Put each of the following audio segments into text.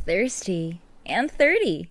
thirsty, and 30.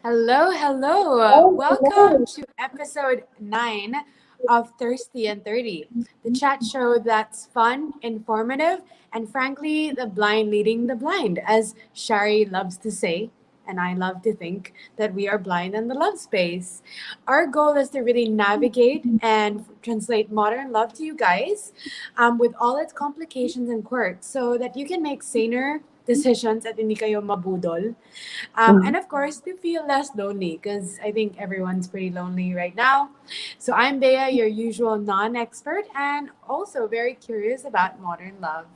Hello, hello. Welcome to episode 9 of Thirsty and 30, the chat show that's fun, informative, and frankly, the blind leading the blind, as Shari loves to say. And I love to think that we are blind in the love space. Our goal is to really navigate and translate modern love to you guys with all its complications and quirks so that you can make saner decisions at hindi kayo mabudol. And of course, to feel less lonely because I think everyone's pretty lonely right now. So I'm Bea, your usual non-expert and also very curious about modern love.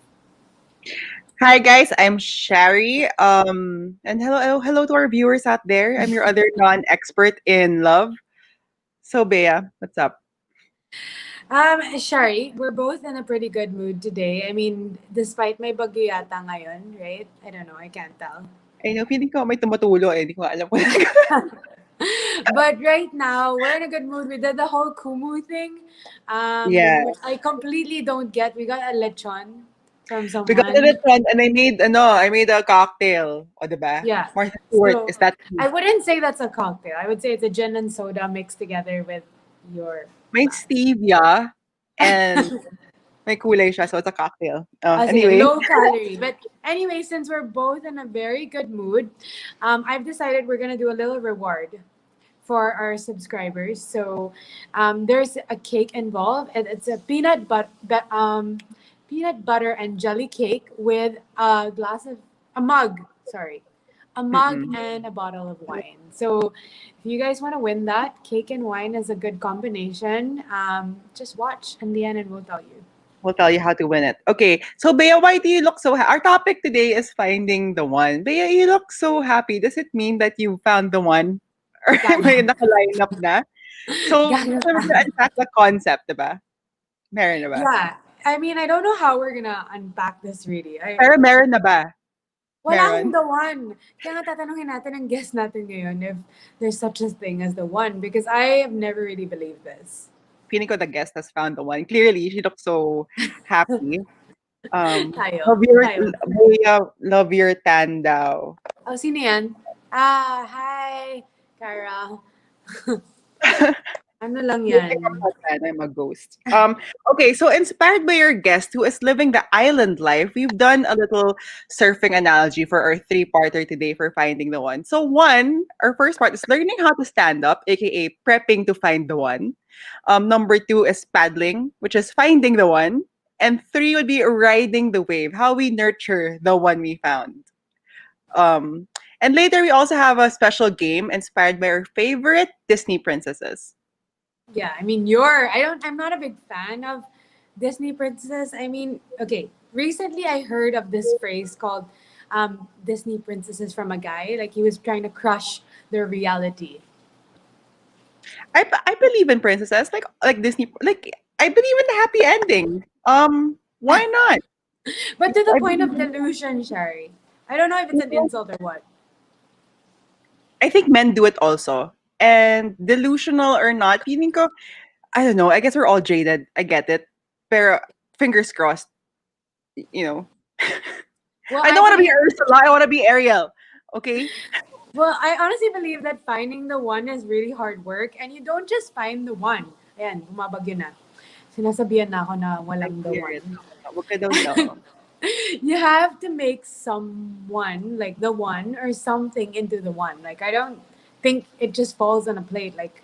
Hi guys, I'm Shari. And hello to our viewers out there. I'm your other non-expert in love. So Bea, what's up? Shari, we're both in a pretty good mood today. I mean, despite may bagyo yata ngayon, right? I don't know, I can't tell. I know, feeling ko may tumutulo eh. Hindi ko alam kung But right now, we're in a good mood. We did the whole Kumu thing, Yeah. which I completely don't get. We got a lechon from We got someone. it on and I made a cocktail. O, diba? Yeah. Martha Stewart, So, is that I wouldn't say that's a cocktail. I would say it's a gin and soda mixed together with your. may stevia and may kulay siya, so it's a cocktail. Sige, Anyway, low calorie. But anyway, since we're both in a very good mood, I've decided we're gonna do a little reward for our subscribers. So there's a cake involved, and it's a peanut butter and jelly cake with a mug. Sorry, a mug and a bottle of wine. So if you guys want to win that, cake and wine is a good combination. Just watch in the end, and we'll tell you. we'll tell you how to win it. Okay, so Bea, why do you look so Our topic today is finding the one. Bea, you look so happy. Does it mean that you found the one? Or may naka-line up na? So, Gano'n gusto mo pa. unpack the concept, diba? Meron na ba? Yeah. I mean, I don't know how we're gonna unpack this really. Pero meron na ba? Wala Meron? akong the one. Kaya nga tatanungin natin ang guest natin ngayon if there's such a thing as the one because I have never really believed this. Feeling ko the guest has found the one. Clearly, she looks so happy. Tayo. Bea, love your tan daw. Oh, sino yan? Hi, Cara. Ano lang yan? I'm a ghost. Okay, so inspired by your guest who is living the island life, we've done a little surfing analogy for our three-parter today for finding the one. So our first part is learning how to stand up, aka prepping to find the one. Number 2 is paddling, which is finding the one. And 3 would be riding the wave, how we nurture the one we found. And later we also have a special game inspired by our favorite Disney princesses. Yeah, I mean, I'm not a big fan of Disney princesses. I mean, okay, recently I heard of this phrase called Disney princesses from a guy. Like he was trying to crush their reality. I believe in princesses, like Disney, like I believe in the happy ending. Why not? But to the point of delusion, Shari. I don't know if it's an insult or what. I think men do it also. And delusional or not, feeling ko, I don't know. I guess we're all jaded. I get it. Pero fingers crossed, you know. Well, I don't want to be Ursula. I want to be Ariel. Okay? Well, I honestly believe that finding the one is really hard work and you don't just find the one. Ayan, bumabagyo na. Sinasabihan na ako na walang the one. Huwag ka daw daw. You have to make someone like the one or something into the one. Like I don't think it just falls on a plate like,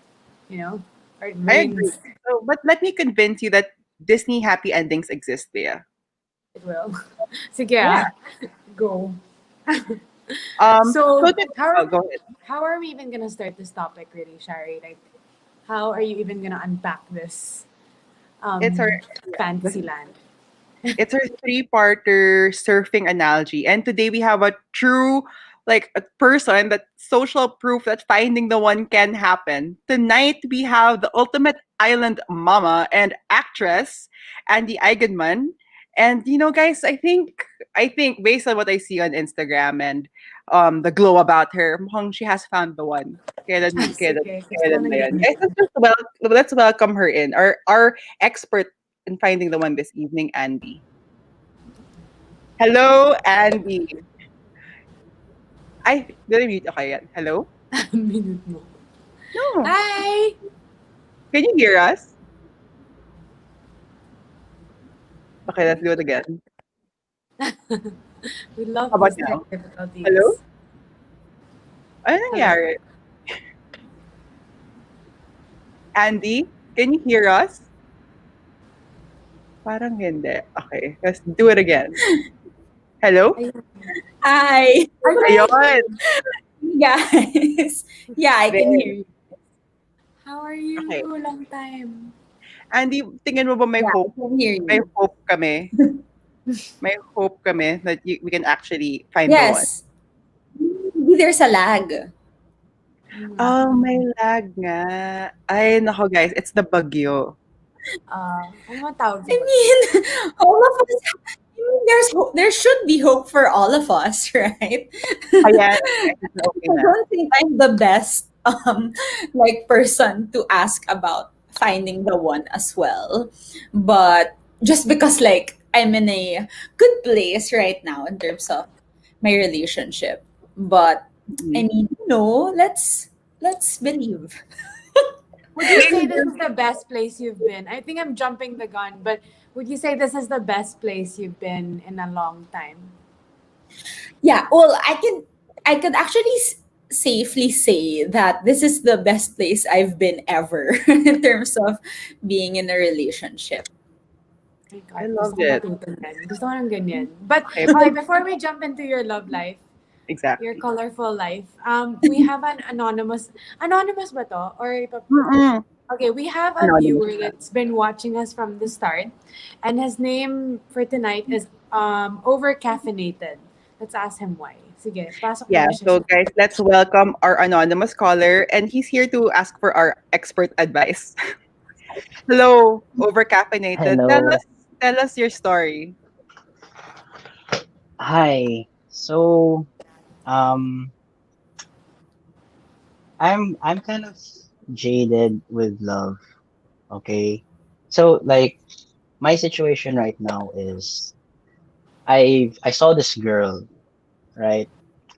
you know, or it I agree. rains. So, but let me convince you that Disney happy endings exist, Bea. It will. Sige, Yeah. go. So So to, oh, go ahead. how are we even gonna start this topic, really, Shari? Like, how are you even gonna unpack this It's our um yeah. fantasy land? It's our three-parter surfing analogy. And today we have a true, like, a person that social proof that finding the one can happen. Tonight we have the ultimate island mama and actress, Andi Eigenmann. And guys, I think based on what I see on Instagram and the glow about her, mukhang she has found the one. Kailan, Sige, gusto ko kailan ng ba yan? Guys, ganyan. let's welcome her in. Our expert in finding the one this evening, Andy. Hello, Andy. Ay, did I mute? Okay, yan. Hello? Minute mo. No. Hi! Can you hear us? Okay, let's do it again. We How love about these tech now? Hello? difficulties. Ano Hello. nangyari? Andy, can you hear us? Parang hindi. Okay, let's do it again. Hello? Ayun. Hi, Ay, Ayun. guys. Yeah, I can There. hear you. how are you? Okay. Long time. Andy, tingin mo ba may Yeah, I hope? can hear May you. hope kami? May hope kami that we can actually find the one. Yes. Maybe there's a lag. Oh, may lag nga. Ay, nako guys, it's the bagyo. Ano man tawag sa I ba? mean, all of us. I mean, there should be hope for all of us, right? Ayan, guys, it's okay I na. don't think I'm the best like person to ask about finding the one as well. But just because like I'm in a good place right now in terms of my relationship. But I Mhm. mean, let's believe. Would you say this Fingers is the best place you've been? I think I'm jumping the gun, but would you say this is the best place you've been in a long time? Yeah, well, I could actually safely say that this is the best place I've been ever in terms of being in a relationship. Oh my I God, gusto loved ko it. matuto yan. Gusto ko ng ganyan. But, Okay, okay, before we jump into your love life, your exactly. colorful life, we have an anonymous ba to? Or, Mm-mm. okay, we have a Anonymous viewer siya. that's been watching us from the start, and his name for tonight is Over-caffeinated. Let's ask him why. Sige, pasok mo Yeah, na siya. so guys, let's welcome our anonymous caller, and he's here to ask for our expert advice. Hello, overcaffeinated. Tell Hello. us, tell us your story. Hi. So, um, I'm kind of jaded with love, okay? So like my situation right now is I saw this girl, right?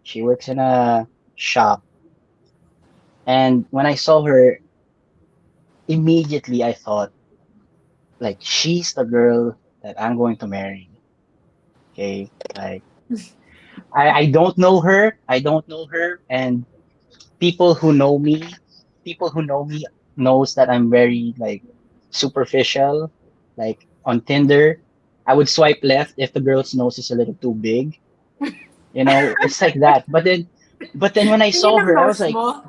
She works in a shop, and when I saw her, immediately I thought like she's the girl that I'm going to marry. Okay? Like I don't know her. I don't know her, and people who know me, people who know me knows that I'm very like superficial. Like on Tinder, I would swipe left if the girl's nose is a little too big. You know, it's like that. But then when I Tingin saw ng her, I was nose like, mo.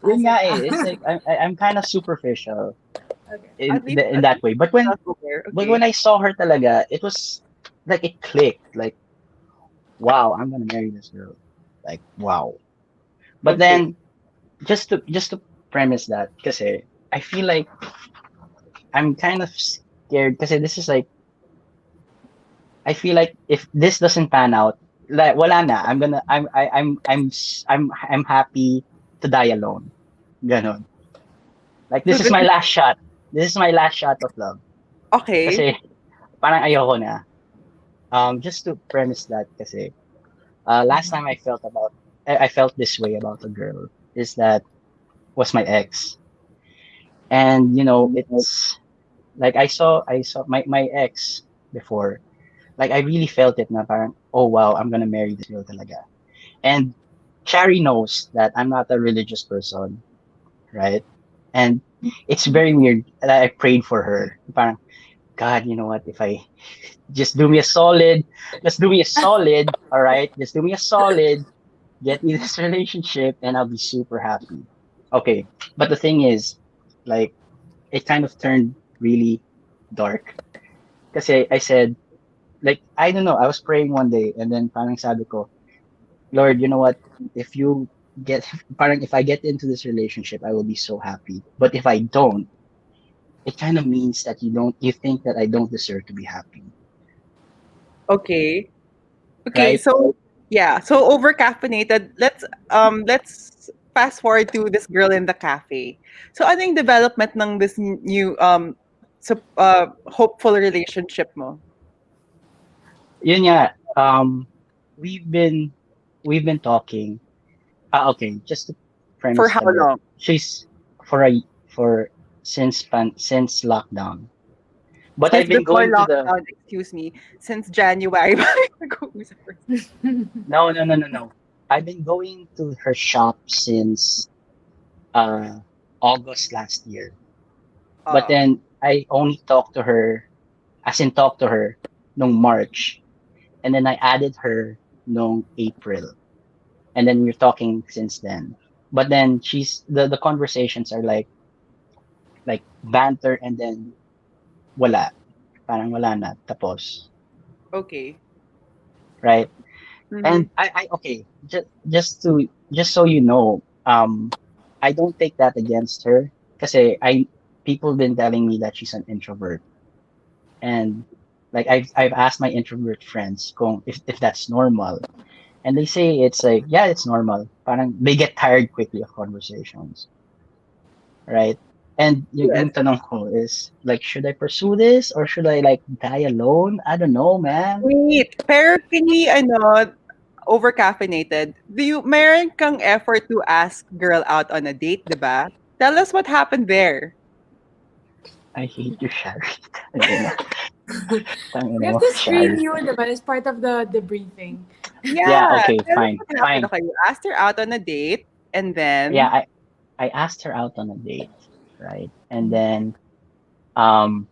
yun nga Sige pa. eh. It's like I'm kind of superficial Okay. in that way. But when Self-aware. but when Okay. I saw her talaga, it was like it clicked. Like wow, I'm gonna marry this girl. Like wow. But Okay. then just to premise that, kasi I feel like I'm kind of scared kasi this is like I feel like if this doesn't pan out, like wala na. I'm gonna I'm happy to die alone. Ganon. Like So this is this my is last shot. This is my last shot of love. okay. Kasi parang ayoko na. Just to premise that kasi last time I felt this way about a girl is that was my ex. And you know, it's like I saw my ex. before. Like I really felt it na parang, oh wow, I'm gonna marry this girl talaga. And Shari knows that I'm not a religious person, right? And it's very weird that I prayed for her. Parang, God, you know what? If I just do me a solid, just do me a solid, all right? Just do me a solid, get me this relationship, and I'll be super happy. Okay, but the thing is, like, it kind of turned really dark. Kasi I said, like, I don't know, I was praying one day, and then parang sabi ko, Lord, you know what? If you get, parang if I get into this relationship, I will be so happy. But if I don't, it kind of means that you think that I don't deserve to be happy, Okay. Okay, right? so yeah, so over caffeinated. Let's fast forward to this girl in the cafe. So ano yung development ng this new hopeful relationship mo? Yun nga, we've been, we've been talking. Okay, just to For premise how a bit. long? She's for a, for since lockdown. But Since I've been before going to the, lockdown, excuse me, since January. Nag-uusap pa. no. I've been going to her shop since uh August last year. But Oo. then I only talked to her, as in talked to her, nung March, and then I added her nung April, and then we're talking since then. But then she's the conversations are like banter, and then wala, parang wala na, tapos, Okay. right? Mhm. And I okay, just so you know, I don't take that against her, kasi I people been telling me that she's an introvert, and like I've asked my introvert friends kung if that's normal, and they say it's like, yeah, it's normal. Parang they get tired quickly of conversations, right? And yung Yes. tanong ko is like, should I pursue this or should I like die alone? I don't know, man. Wait, pero kini ano, over caffeinated. Meron kang effort to ask girl out on a date, 'di ba? Tell us what happened there. I hate you, Shari. Tangina. We Tangina have mo, to screen Shari. you, diba? As part of the briefing. Yeah, Yeah, okay, tell us fine, what happened. fine. Okay, you asked her out on a date, and Yeah, then I asked her out on a date, right? And then um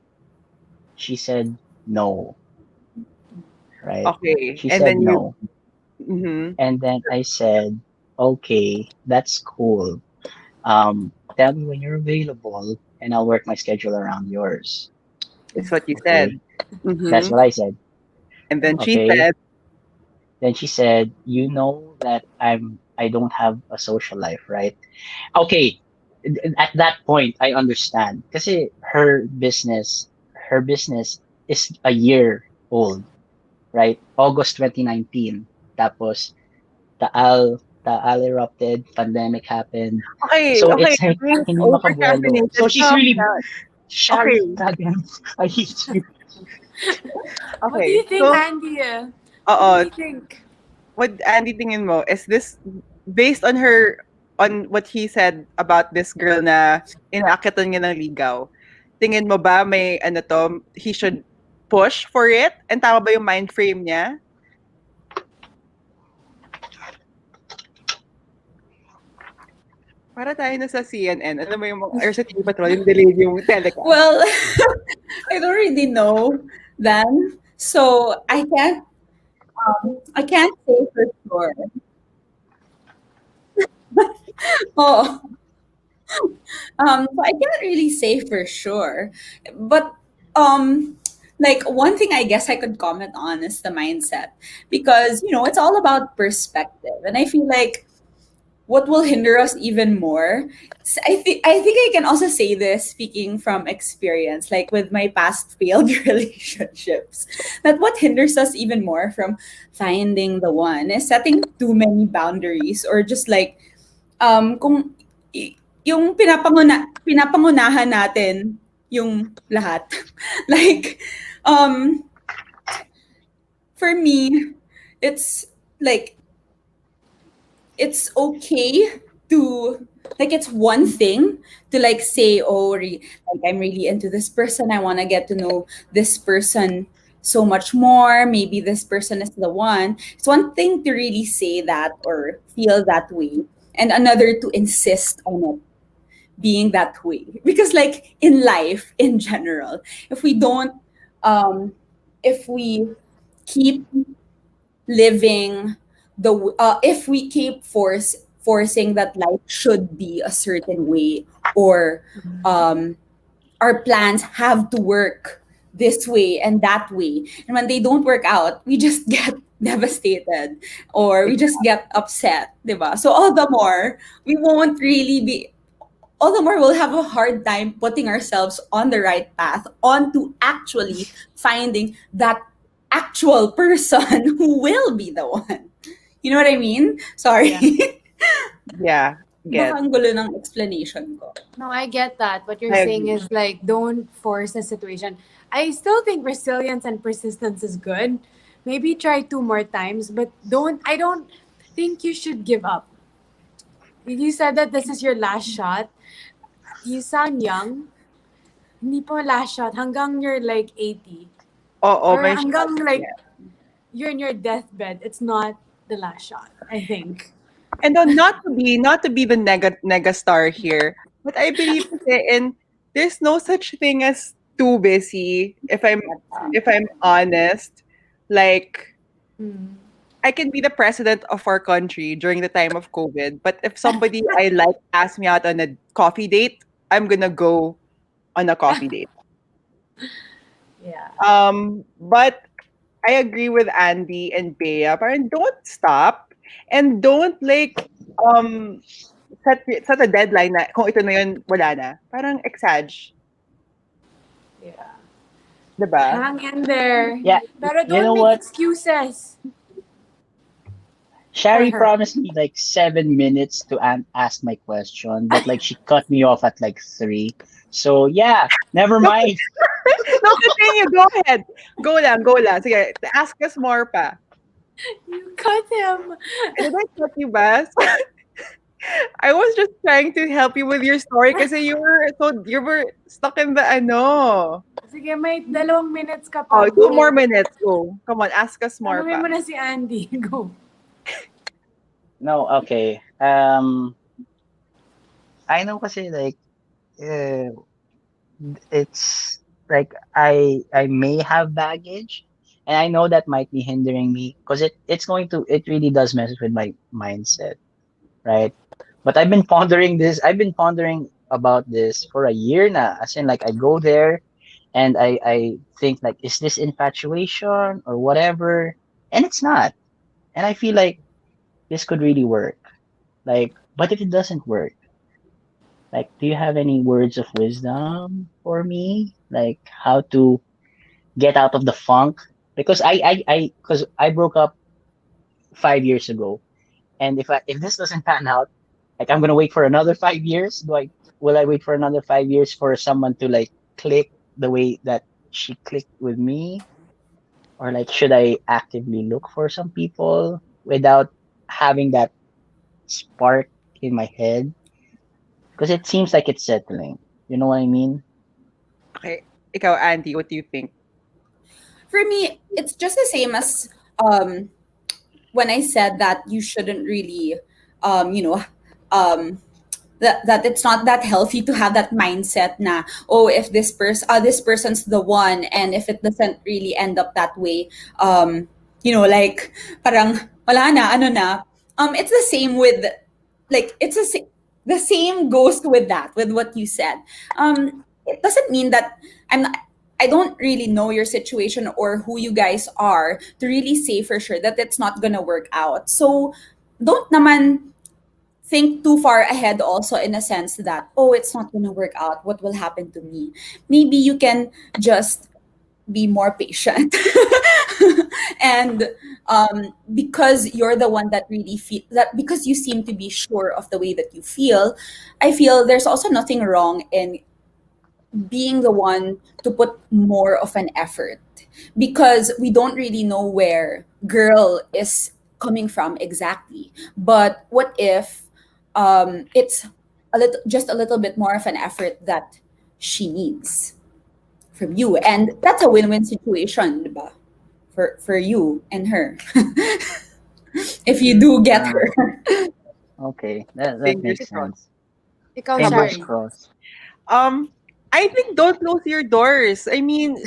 she said no, right? okay, She and said then you. no. Mhm. And then I said, okay, that's cool. Tell me when you're available and I'll work my schedule around yours. Is what you said. Okay. That's Mhm. what I said. And then she Okay. said, Then she said, you know that I don't have a social life, right? Okay. At that point I understand. Kasi her business is a year old, right? August 2019. Tapos Taal erupted, pandemic happened. okay, So okay, it's like I mean, it's hindi over makabuelo. caffeinated. So she's Calm really down. Okay, Shari, goddamn, I hate you. What do you okay. think, So, Andy? What do oo, you think? what Andy tingin mo, is this based on on what he said about this girl na inaakatan niya ng ligaw? Tingin mo ba may ano to, he should push for it? And tama ba yung mind frame niya? Para tayo na sa CNN. Ano mo yung or sa TV Patrol, yung delayed yung telecast. Well, I don't really know then. So I can't say for sure. Oh, so I can't really say for sure. But like one thing I guess I could comment on is the mindset, because it's all about perspective, and I feel like what will hinder us even more. I think I can also say this speaking from experience, like with my past failed relationships, that what hinders us even more from finding the one is setting too many boundaries, or just like kung yung pinapangunahan natin yung lahat. Like um for me, it's like it's okay to, like, it's one thing to like say, oh, like I'm really into this person, I want to get to know this person so much more. Maybe this person is the one. It's one thing to really say that or feel that way, and another to insist on it being that way. Because, like, in life in general, if we don't, if we keep living if we keep forcing that life should be a certain way, or um our plans have to work this way and that way, and when they don't work out, we just get devastated, or we just get upset, diba? So we won't really be all the more we'll have a hard time putting ourselves on the right path, on to actually finding that actual person who will be the one. You know what I mean? Sorry. Yeah. Yeah, Baka get. ang gulo ng explanation ko. No, I get that. What you're I saying agree. is like, don't force a situation. I still think resilience and persistence is good. Maybe try 2 more times, but I don't think you should give up. You said that this is your last shot. You sound young. Hindi po last shot. Hanggang you're like 80. Oo, Or may shot. hanggang like Yeah. you're in your deathbed. It's not the last shot, I think. And not to be the nega star here, but I believe kasi in there's no such thing as too busy. If I'm honest, like Mm. I can be the president of our country during the time of COVID, but if somebody I like asks me out on a coffee date, I'm gonna go on a coffee date. Yeah. But I agree with Andy and Bea. Parang don't stop and don't like set a deadline na kung ito na yun, wala na. Parang exage, Yeah. 'di ba? Hang in there. Yeah, Pero you don't know make what? excuses for Shari her. promised me like 7 minutes to ask my question, but like she cut me off at like three. So yeah, never No, mind. no, continue. Go ahead. Go lang. Sige, ask us more pa. You cut him. Did I cut you, Bas? I was just trying to help you with your story kasi you were stuck in the ano. Sige, may 2 minutes ka Oh, pa. 2 more Go. minutes. Go. Come on, ask us more Tanungin pa. mo na si Andy. Go. No, okay. I know kasi like uh, it's like I may have baggage, and I know that might be hindering me because it really does mess with my mindset, right? But I've been pondering about this for a year now. As in, like, I go there and I think, like, is this infatuation or whatever? And it's not. And I feel like this could really work. Like, but if it doesn't work, like, do you have any words of wisdom for me? Like, how to get out of the funk? Because because I broke up 5 years ago, and if this doesn't pan out, like, I'm gonna wait for another 5 years. Will I wait for another 5 years for someone to like click the way that she clicked with me, or like should I actively look for some people without having that spark in my head? Because it seems like it's settling. You know what I mean? Okay. Ikaw, Andy, what do you think? For me, it's just the same as um when I said that you shouldn't really, um, you know, um, that it's not that healthy to have that mindset na, oh, if this person's the one, and if it doesn't really end up that way, like, parang wala na, ano na. It's the same with, like, the same goes with that, with what you said. It doesn't mean that I don't really know your situation or who you guys are to really say for sure that it's not gonna work out. So don't naman think too far ahead also, in a sense that, oh, it's not gonna work out, what will happen to me? Maybe you can just be more patient. And because you're the one that really feel that, because you seem to be sure of the way that you feel, I feel there's also nothing wrong in being the one to put more of an effort, because we don't really know where girl is coming from exactly. But what if it's a little bit more of an effort that she needs from you, and that's a win-win situation, diba? For you and her. If you do get Ah, her. okay. That Fingers makes Ikaw, crossed. sense. ikaw, How about Fingers Shari. crossed. Um, I think don't close your doors. I mean,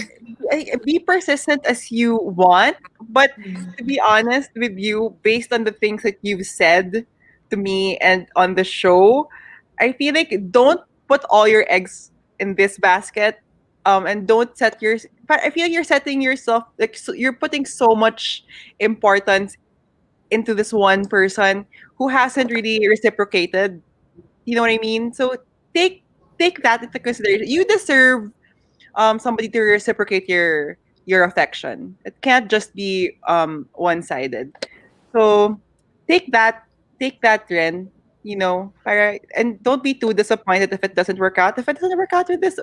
be persistent as you want, but to be honest with you, based on the things that you've said to me and on the show, I feel like don't put all your eggs in this basket. And don't set your. But I feel like you're setting yourself like so, you're putting so much importance into this one person who hasn't really reciprocated. You know what I mean? So take take that into consideration. You deserve somebody to reciprocate your affection. It can't just be one sided. So take that take that Ren. Para, and don't be too disappointed if it doesn't work out. If it doesn't work out with this,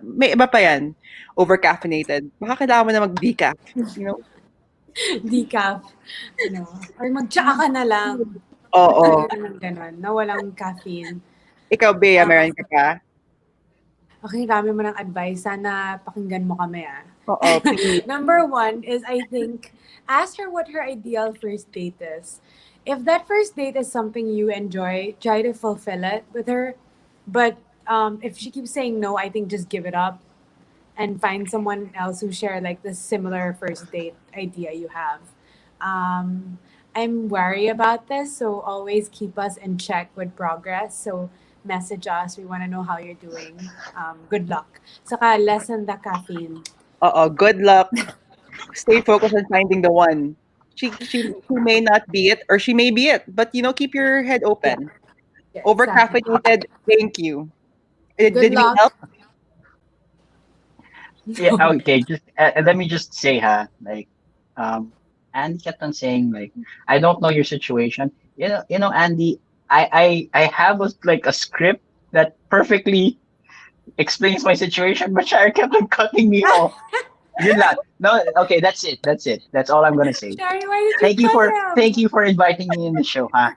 may iba pa yan. Over-caffeinated. Baka kailangan mo na mag-decaf. You know? Decaf. Ano, or mag-tsaa ka na lang. Oo. Ayun naman ganon, na walang caffeine. Ikaw, Bea, Um, meron ka ka? okay, dami mo ng advice. Sana pakinggan mo kami ah. Oo, please. Number one is, I think, ask her what her ideal first date is. If that first date is something you enjoy, try to fulfill it with her. But if she keeps saying no, I think just give it up and find someone else who share like the similar first date idea you have. Um, I'm wary about this, so always keep us in check with progress. So message us. We want to know how you're doing. Good luck. Saka lessen the caffeine. Oo, good luck. Stay focused on finding the one. She may not be it, or she may be it, but keep your head Yeah, open. yeah, Over exactly. caffeinated. Thank you. Good Did we luck. help? Yeah, No. okay, just let me just say, like, Andy kept on saying, like, I don't know your situation. Andy, I have like a script that perfectly explains my situation, but Shire kept on cutting me off. You're not. No, okay, that's it. That's it. That's all I'm gonna say. Shari, why did you cut Thank him? you for inviting me in the show, huh?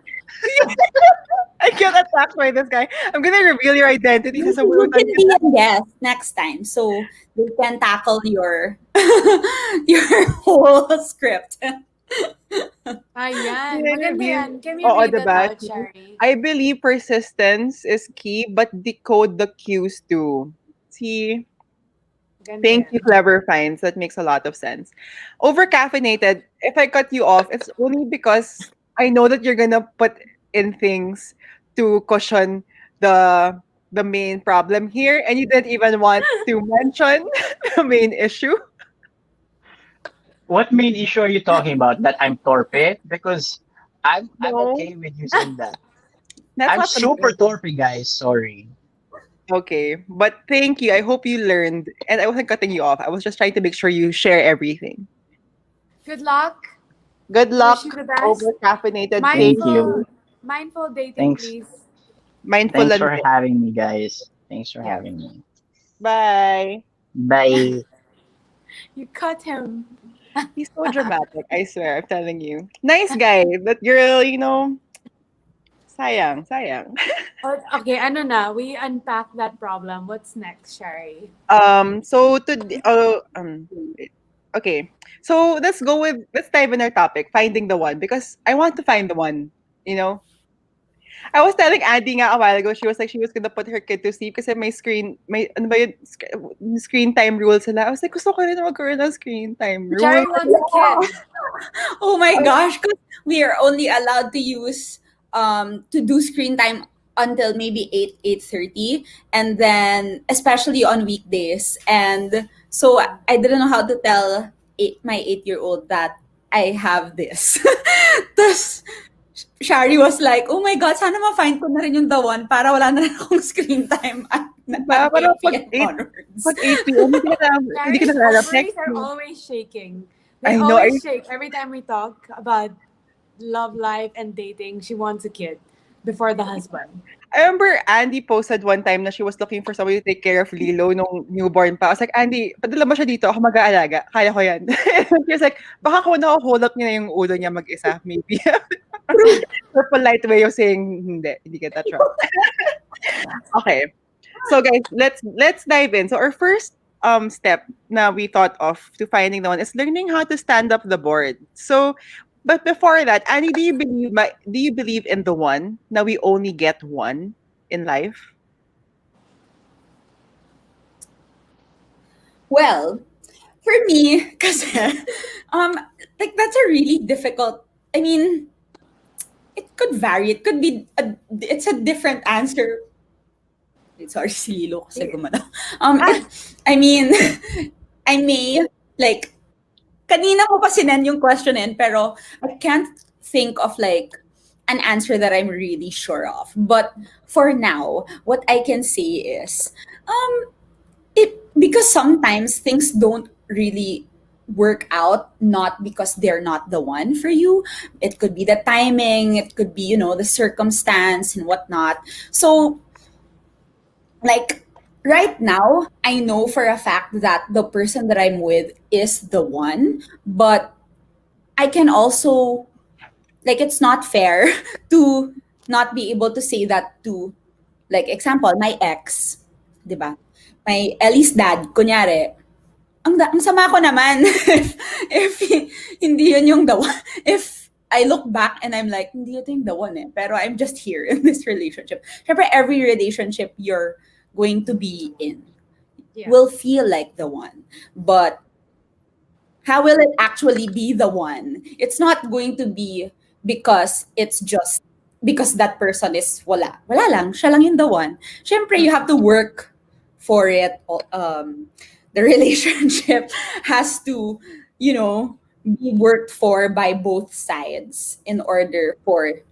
I get attacked by this guy. I'm gonna reveal your identity sa You sabunutan can be kita. a guest next time, so they can tackle your your whole script. Ayan. Maganda I-reveal. yan. Can we Oo, read that diba? out, Shari? I believe persistence is key, but decode the cues too. See? Maganda Thank yan. you, Clever Finds. That makes a lot of sense. Over caffeinated, if I cut you off, it's only because I know that you're gonna put in things to cushion the the main problem here, and you didn't even want to mention the main issue. What main issue are you talking about? That I'm torpe? Because I'm No, okay with you saying that. that's I'm not super true. torpe, guys. Sorry. Okay, but thank you. I hope you learned, and I wasn't cutting you off. I was just trying to make sure you share everything. Good luck. Good Wish you luck. the best. Over caffeinated. Thank Thank Mindful, you. you. mindful dating, Thanks. please. Mindful Thanks and for having me, guys. Thanks for Yeah. having me. bye. Bye. You cut him. He's so dramatic, I swear, I'm telling you. Nice guy, but girl, sayang, sayang. Oh, okay, ano na? We unpack that problem. What's next, Shari? So wait. Okay. So let's dive in our topic, finding the one, because I want to find the one, you know. I was telling Andy nga a while ago, she was like she was gonna put her kid to sleep kasi may ano ba yun, screen time rule sila. I was like, gusto ko rin magkaroon ng screen time rule. Shari wants a kid. Oh my gosh, 'cause we are only allowed to use to do screen time until maybe 8:30, and then especially on weekdays. And so I didn't know how to tell my 8-year-old that I have this. Tapos Shari was like, "Oh my God, sana ma-find ko na rin yung the one para wala na rin akong screen time at Diba? Parang 8 p.m. onwards." pag 8 p.m., hindi ka Shari's na nalala ovaries text are me. always shaking. They I know. always shake every time we talk about love life and dating. She wants a kid before the husband. I remember Andy posted one time na she was looking for somebody to take care of Lilo nung newborn pa. I was like, Andy, padala mo siya dito. Ako mag-aalaga. Kaya ko yan. She was like, baka kung nakuhold up niya na yung ulo niya mag-isa. Maybe. Her polite way of saying, hindi kita trust. Okay. So guys, let's dive in. So our first step na we thought of to finding the one is learning how to stand up the board. So, but before that, Annie, do you believe in the one? Now we only get one in life. Well, for me, kasi, um, like that's a really difficult. I mean, it could vary. It could be it's a different answer. Sorry, sililo kasi gumano. Ah, I mean, I may like kanina mo pa sinend yung question in, pero I can't think of like an answer that I'm really sure of. But for now, what I can say is, it because sometimes things don't really work out, not because they're not the one for you. It could be the timing, it could be, the circumstance and whatnot. So like right now, I know for a fact that the person that I'm with is the one, but I can also, like, it's not fair to not be able to say that to, like, example, my ex, di ba? My Ellie's dad, kunyari, ang sama ko naman if hindi yun yung the one. If I look back and I'm like, hindi ito yung the one eh. Pero I'm just here in this relationship. Syempre, every relationship you're going to be in yeah. will feel like the one. But how will it actually be the one? It's not going to be because it's just because that person is wala. Wala lang. Siya lang yung the one. Syempre, you have to work for it. The relationship has to, be worked for by both sides in order for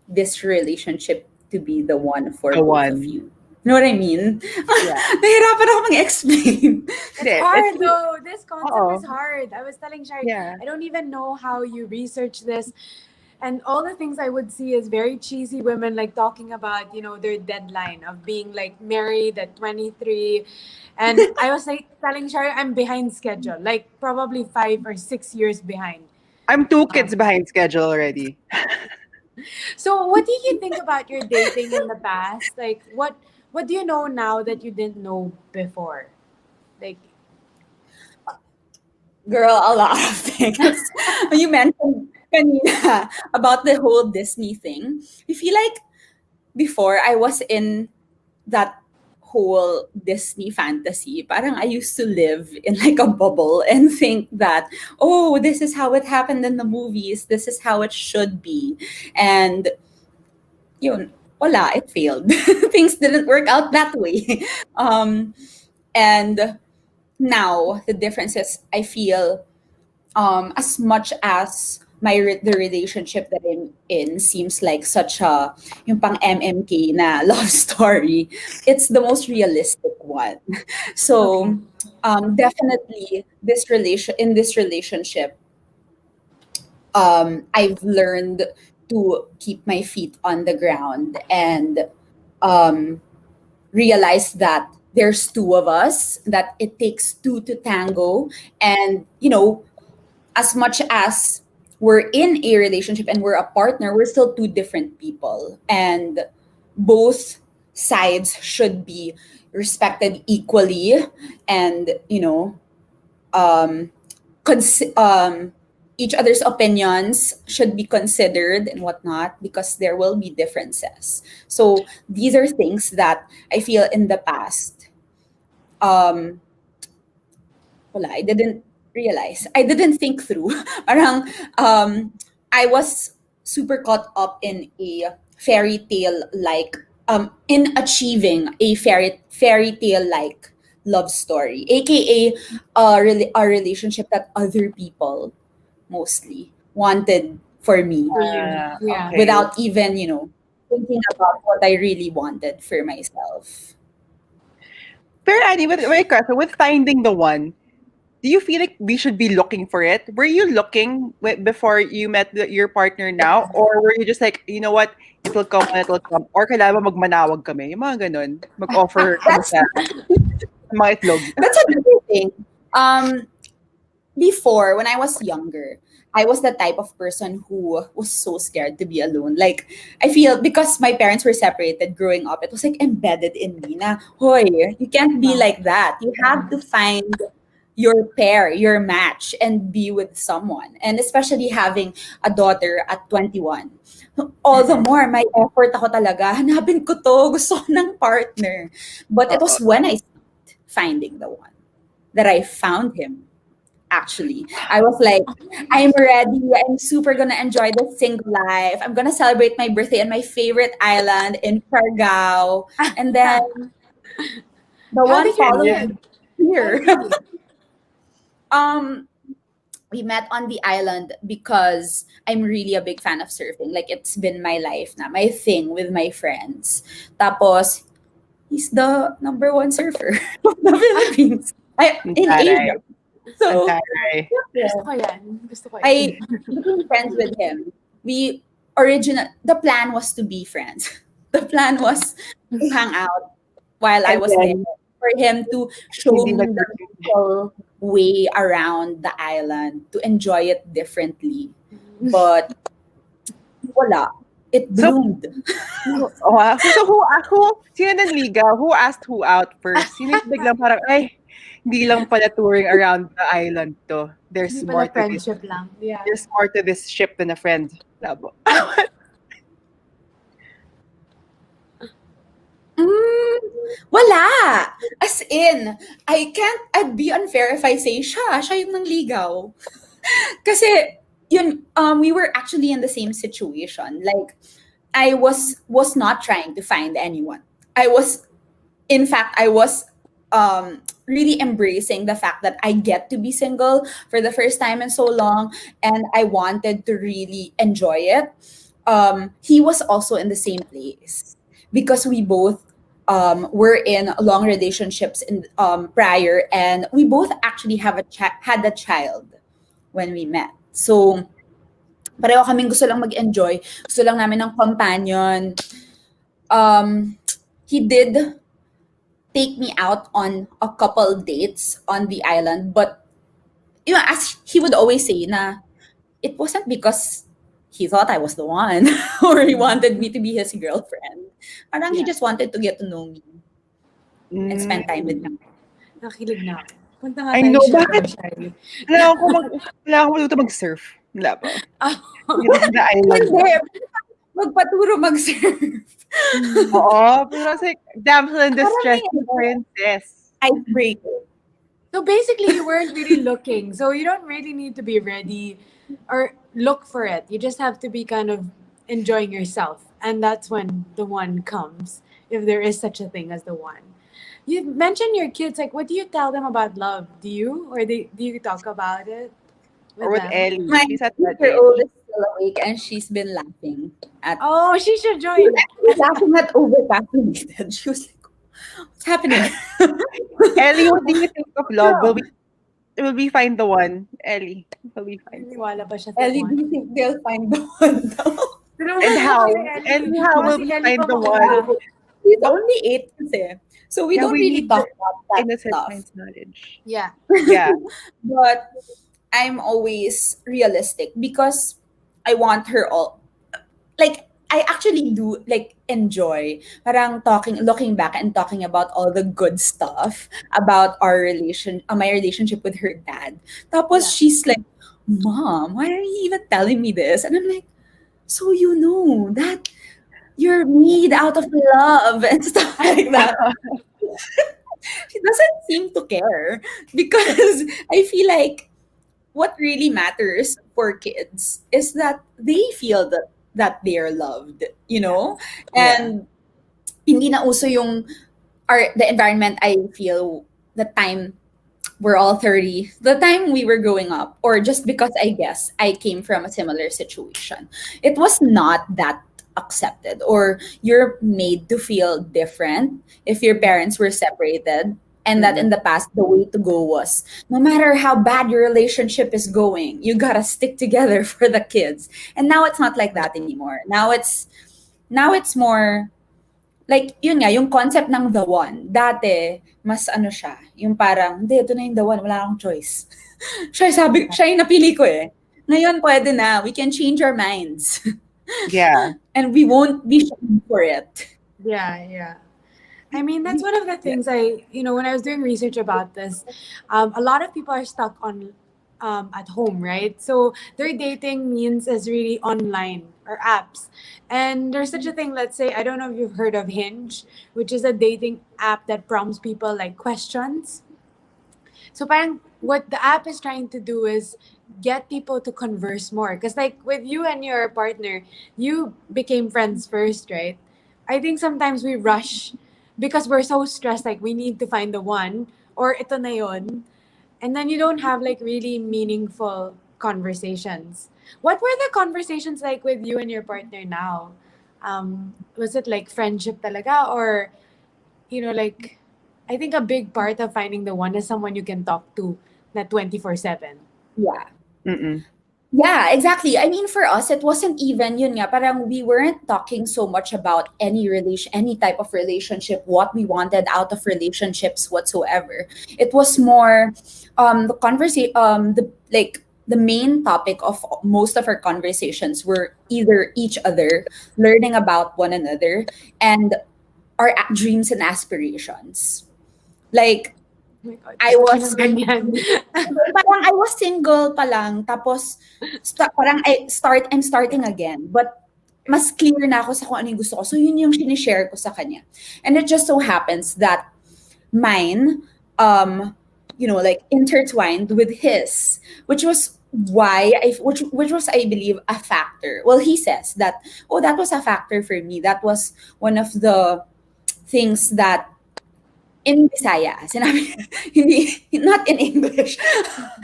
this relationship to be the one for The both of one. you. You know what I mean? Yeah. Nahirapan ako mag-explain. It's hard though. This concept Oo. is hard. I was telling Shari, Yeah. I don't even know how you research this. And all the things I would see is very cheesy women like talking about, their deadline of being like married at 23. And I was like telling Shari, I'm behind schedule, like probably 5 or 6 years behind. I'm 2 kids behind schedule already. So what do you think about your dating in the past? Like what do you know now that you didn't know before? Like Girl, a lot of things. You mentioned kanina about the whole Disney thing. I feel like before I was in that whole Disney fantasy, parang I used to live in like a bubble and think that, oh, this is how it happened in the movies. This is how it should be. And yun, wala, it failed. Things didn't work out that way. And now the difference is I feel as much as the relationship that I'm in seems like such a yung pang MMK na love story, it's the most realistic one. So definitely this relationship, I've learned to keep my feet on the ground and realize that there's two of us, that it takes two to tango, and as much as we're in a relationship and we're a partner, we're still two different people. And both sides should be respected equally and, um, each other's opinions should be considered and whatnot because there will be differences. So these are things that I feel in the past, um, wala, I didn't realize. I didn't think through. Parang, I was super caught up in a fairy tale like, in achieving a fairy tale like love story, aka a relationship that other people mostly wanted for me for you. Yeah. Okay. without even, thinking about what I really wanted for myself. Pero Annie, with finding the one, do you feel like we should be looking for it? Were you looking before you met your partner now? Or were you just like, you know what, it will come when it will come? Or kailangan mo magmanawag kami? Yung mga ganun. Mag-offer kami That's sa mga itlog. that's another thing. Um, before, when I was younger, I was the type of person who was so scared to be alone. Like, I feel because my parents were separated growing up, it was like embedded in me na, hoy, you can't be like that. You have to find your pair, your match, and be with someone. And especially having a daughter at 21. All the more, my effort ako talaga. Hanapin ko to. Gusto ko ng partner. But it Oo. was when I stopped finding the one that I found him. Actually, I was like, I'm ready. I'm super gonna enjoy the single life. I'm gonna celebrate my birthday on my favorite island in Siargao, and then the How one did you followed meet? me How here. did you meet? um, we met on the island because I'm really a big fan of surfing. Like it's been my life na, my thing with my friends. Tapos he's the number one surfer of the Philippines. Ang In taray. Asia. Ang So taray. Gusto ko yan. Gusto ko yan. I became friends with him. The plan was to be friends. The plan was to hang out while I And was there, then, for him to show hindi me the nag-work. local way around the island, to enjoy it differently. But wala. It So, bloomed. sino nanligaw? Who asked who out first? Sino yung biglang parang, ay, hindi lang pala touring around the island to. Hindi pala friendship lang. Yeah. There's more to this ship than a friend. Labo. Mm, wala. As in, I'd be unfair if I say siya yung nangligaw. Kasi, we were actually in the same situation. Like, I was not trying to find anyone. In fact, I was really embracing the fact that I get to be single for the first time in so long, and I wanted to really enjoy it. He was also in the same place because we both were in long relationships in prior, and we both actually had a child when we met. So, pareho kaming gusto lang mag-enjoy. Gusto lang namin ng companion. He did take me out on a couple dates on the island, but as he would always say na it wasn't because he thought I was the one or he wanted me to be his girlfriend. Parang he Yeah. just wanted to get to know me and spend time with me. Nakilig na ako. Punta nga I tayo know, siya, bakit? Shari. Kailangan ko matuto mag-surf. Labo. Dito sa the island. Hindi, magpaturo mag-surf. Oo, pero kasi damsel in distress, Parang princess. icebreaker. So basically, you weren't really looking. So you don't really need to be ready or look for it. You just have to be kind of enjoying yourself. And that's when the one comes, if there is such a thing as the one. You mentioned your kids. Like, what do you tell them about love? Do you? Or do you talk about it Or with them? Ellie. My She's at that 2-year-old age. is still awake and she's been laughing at Oh, she should join. laughing at over-caffeinated. She was like, what's happening? Ellie, what do you think of love? Will we find the one? Ellie, will we find the one? Naniniwala ba siya sa Ellie, do one? you think they'll find the one daw? And how? And how will we find the one? He's only 8 kasi. So we Yeah, don't we really need talk about that Innocent stuff. minds knowledge. Yeah. Yeah. But I'm always realistic because I want her all, like, I actually do like enjoy parang looking back and talking about all the good stuff about my relationship with her dad. Tapos Yeah. she's like, Mom, why are you even telling me this? And I'm like, so you know that you're made out of love and stuff like that. She doesn't seem to care because I feel like what really matters for kids is that they feel that they are loved, you know? Yeah. And hindi na uso yung the environment. I feel the time we're all 30, the time we were growing up, or just because I guess I came from a similar situation, it was not that accepted, or you're made to feel different if your parents were separated. And that in the past, the way to go was no matter how bad your relationship is going, you gotta stick together for the kids. And now it's not like that anymore. Now it's more like, yun nga, yung concept ng the one, dati, mas ano siya, yung parang, hindi, ito na yung the one, wala akong choice. Siya yung napili ko eh. Ngayon, pwede na. We can change our minds. Yeah. And we won't be shamed for it. Yeah. I mean, that's one of the things when I was doing research about this, a lot of people are stuck on at home, right? So their dating means is really online or apps. And there's such a thing, let's say, I don't know if you've heard of Hinge, which is a dating app that prompts people like questions. So parang what the app is trying to do is get people to converse more. Because like with you and your partner, you became friends first, right? I think sometimes we rush because we're so stressed, like we need to find the one or ito na yun. And then you don't have like really meaningful conversations. What were the conversations like with you and your partner now? Was it like friendship talaga or like I think a big part of finding the one is someone you can talk to na 24/7. Yeah. Mm-mm. Yeah, exactly. I mean, for us, it wasn't even, yun nga, parang we weren't talking so much about any type of relationship, what we wanted out of relationships whatsoever. It was more, the conversation, the main topic of most of our conversations were either each other, learning about one another, and our dreams and aspirations. Like, Oh my God, I gusto ko was ng ganyan. parang I was single pa lang, tapos parang I'm starting again. But mas clear na ako sa kung ano yung gusto ko. So yun yung sinishare ko sa kanya. And it just so happens that mine, like intertwined with his, which was which was I believe a factor. Well, he says that, oh, that was a factor for me. That was one of the things that in Bisaya, sinabi, hindi, not in English.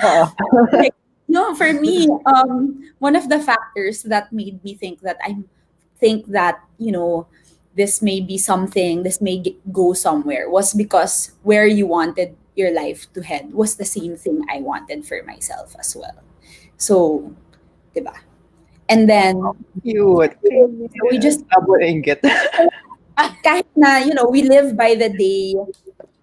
Oo. Like, no, for me, one of the factors that made me think that, this may be something, this may go somewhere was because where you wanted your life to head was the same thing I wanted for myself as well. So, diba? And then, Cute. we just, Double inggit. kahit na, we live by the day,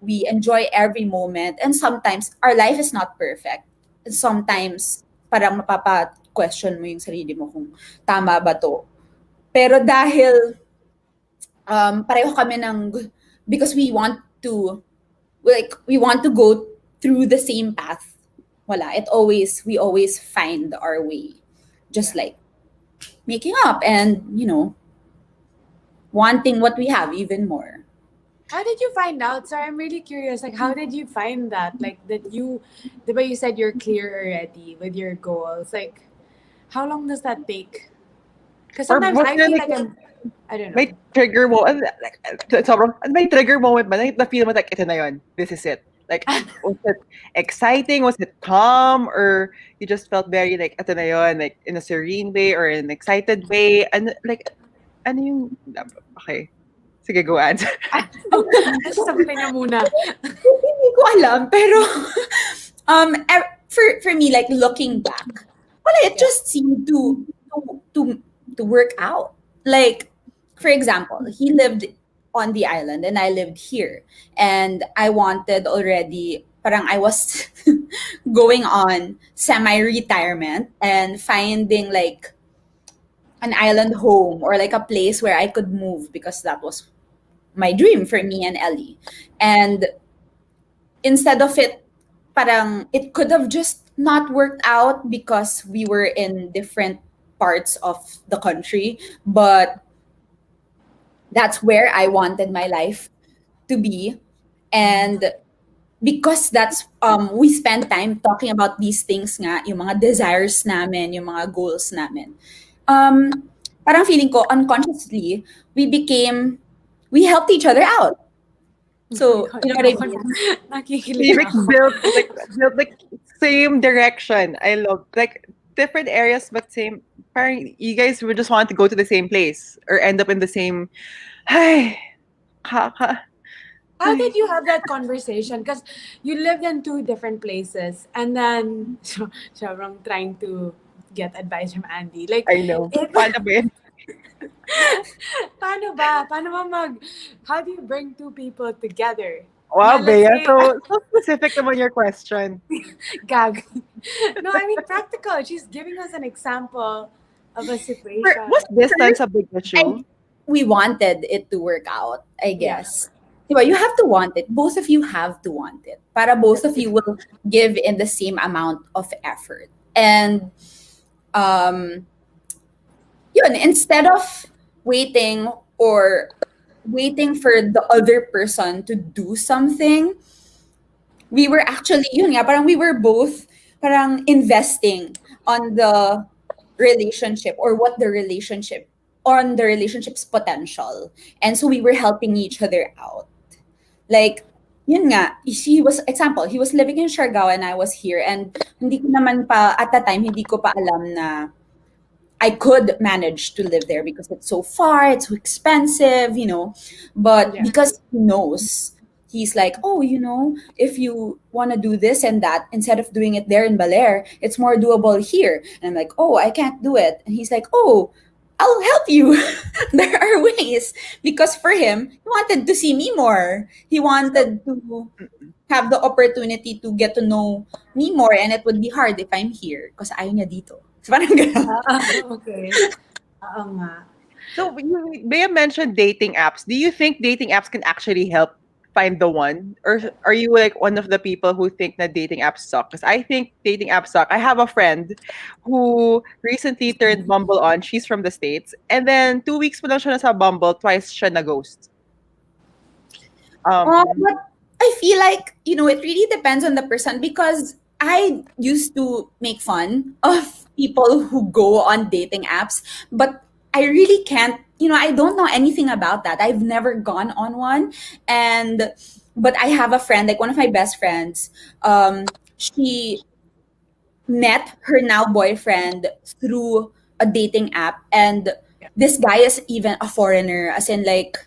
we enjoy every moment, and sometimes our life is not perfect. Sometimes parang mapapa-question mo yung sarili mo kung tama ba to. Pero dahil pareho kami because we want to go through the same path. We always find our way. Just like making up and, wanting what we have even more. How did you find out? Sorry, I'm really curious. Like, how did you find that? Like, the way you said you're clear already with your goals. Like, how long does that take? Because Or sometimes was I there feel like like I don't know. may trigger mo, may trigger moment ba na feel mo like, ito na yun, this is it. Like, was it exciting? Was it calm? Or you just felt very like, ito na yun, like in a serene way or in an excited way? And like, ano yung, okay. Sige, go answer. Sagutin niya muna. Hindi ko alam, pero for me, like looking back, it just seemed to work out. Like, for example, he lived on the island and I lived here, and I wanted already. Parang I was going on semi-retirement and finding like an island home or like a place where I could move because that was my dream for me and Ellie. And instead of it, parang it could have just not worked out because we were in different parts of the country. But that's where I wanted my life to be. And because that's we spend time talking about these things nga, yung mga desires namin, yung mga goals namin. Parang feeling ko unconsciously we helped each other out. So, you know what I mean? Nakikilig Like ako. build like same direction. I love like different areas but same. Parang you guys would just want to go to the same place or end up in the same. Ay, kaka. How did you have that conversation? Because you lived in two different places, and then sobrang trying to get advice from Andy. Like, I know. if, Paano ba yun? How do you bring two people together? Wow, Yeah, let's Bea. say, So specific naman your question. gag. No, I mean practical. She's giving us an example of a situation. Was distance First, a big I issue? we wanted it to work out, I Yeah. guess. Diba, you have to want it. Both of you have to want it. Para both of you will give in the same amount of effort. And um yun, instead of waiting or waiting for the other person to do something, we were actually, yun nga, parang we were both parang investing on the relationship or what the relationship on the relationship's potential. And so we were helping each other out. Like, yun nga, he was, example, he was living in Siargao and I was here and hindi ko naman pa, at that time, hindi ko pa alam na I could manage to live there because it's so far, it's so expensive, you know. But Yeah. because he knows, he's like, oh, you know, if you want to do this and that, instead of doing it there in Balair, it's more doable here. And I'm like, oh, I can't do it. And he's like, oh, I'll help you. There are ways. Because for him, he wanted to see me more. He wanted to have the opportunity to get to know me more and it would be hard if I'm here because ayaw niya dito. So parang ganun. Okay. Oo nga. So Bea mentioned dating apps. Do you think dating apps can actually help find the one? Or are you like one of the people who think that dating apps suck? Because I think dating apps suck. I have a friend who recently turned Bumble on. She's from the States. And then 2 weeks pa lang siya nasa Bumble, twice siya na-ghost. But I feel like, you know, it really depends on the person because I used to make fun of people who go on dating apps, but I really can't, you know, I don't know anything about that. I've never gone on one. And, but I have a friend, like one of my best friends, she met her now boyfriend through a dating app. And this guy is even a foreigner, as in like,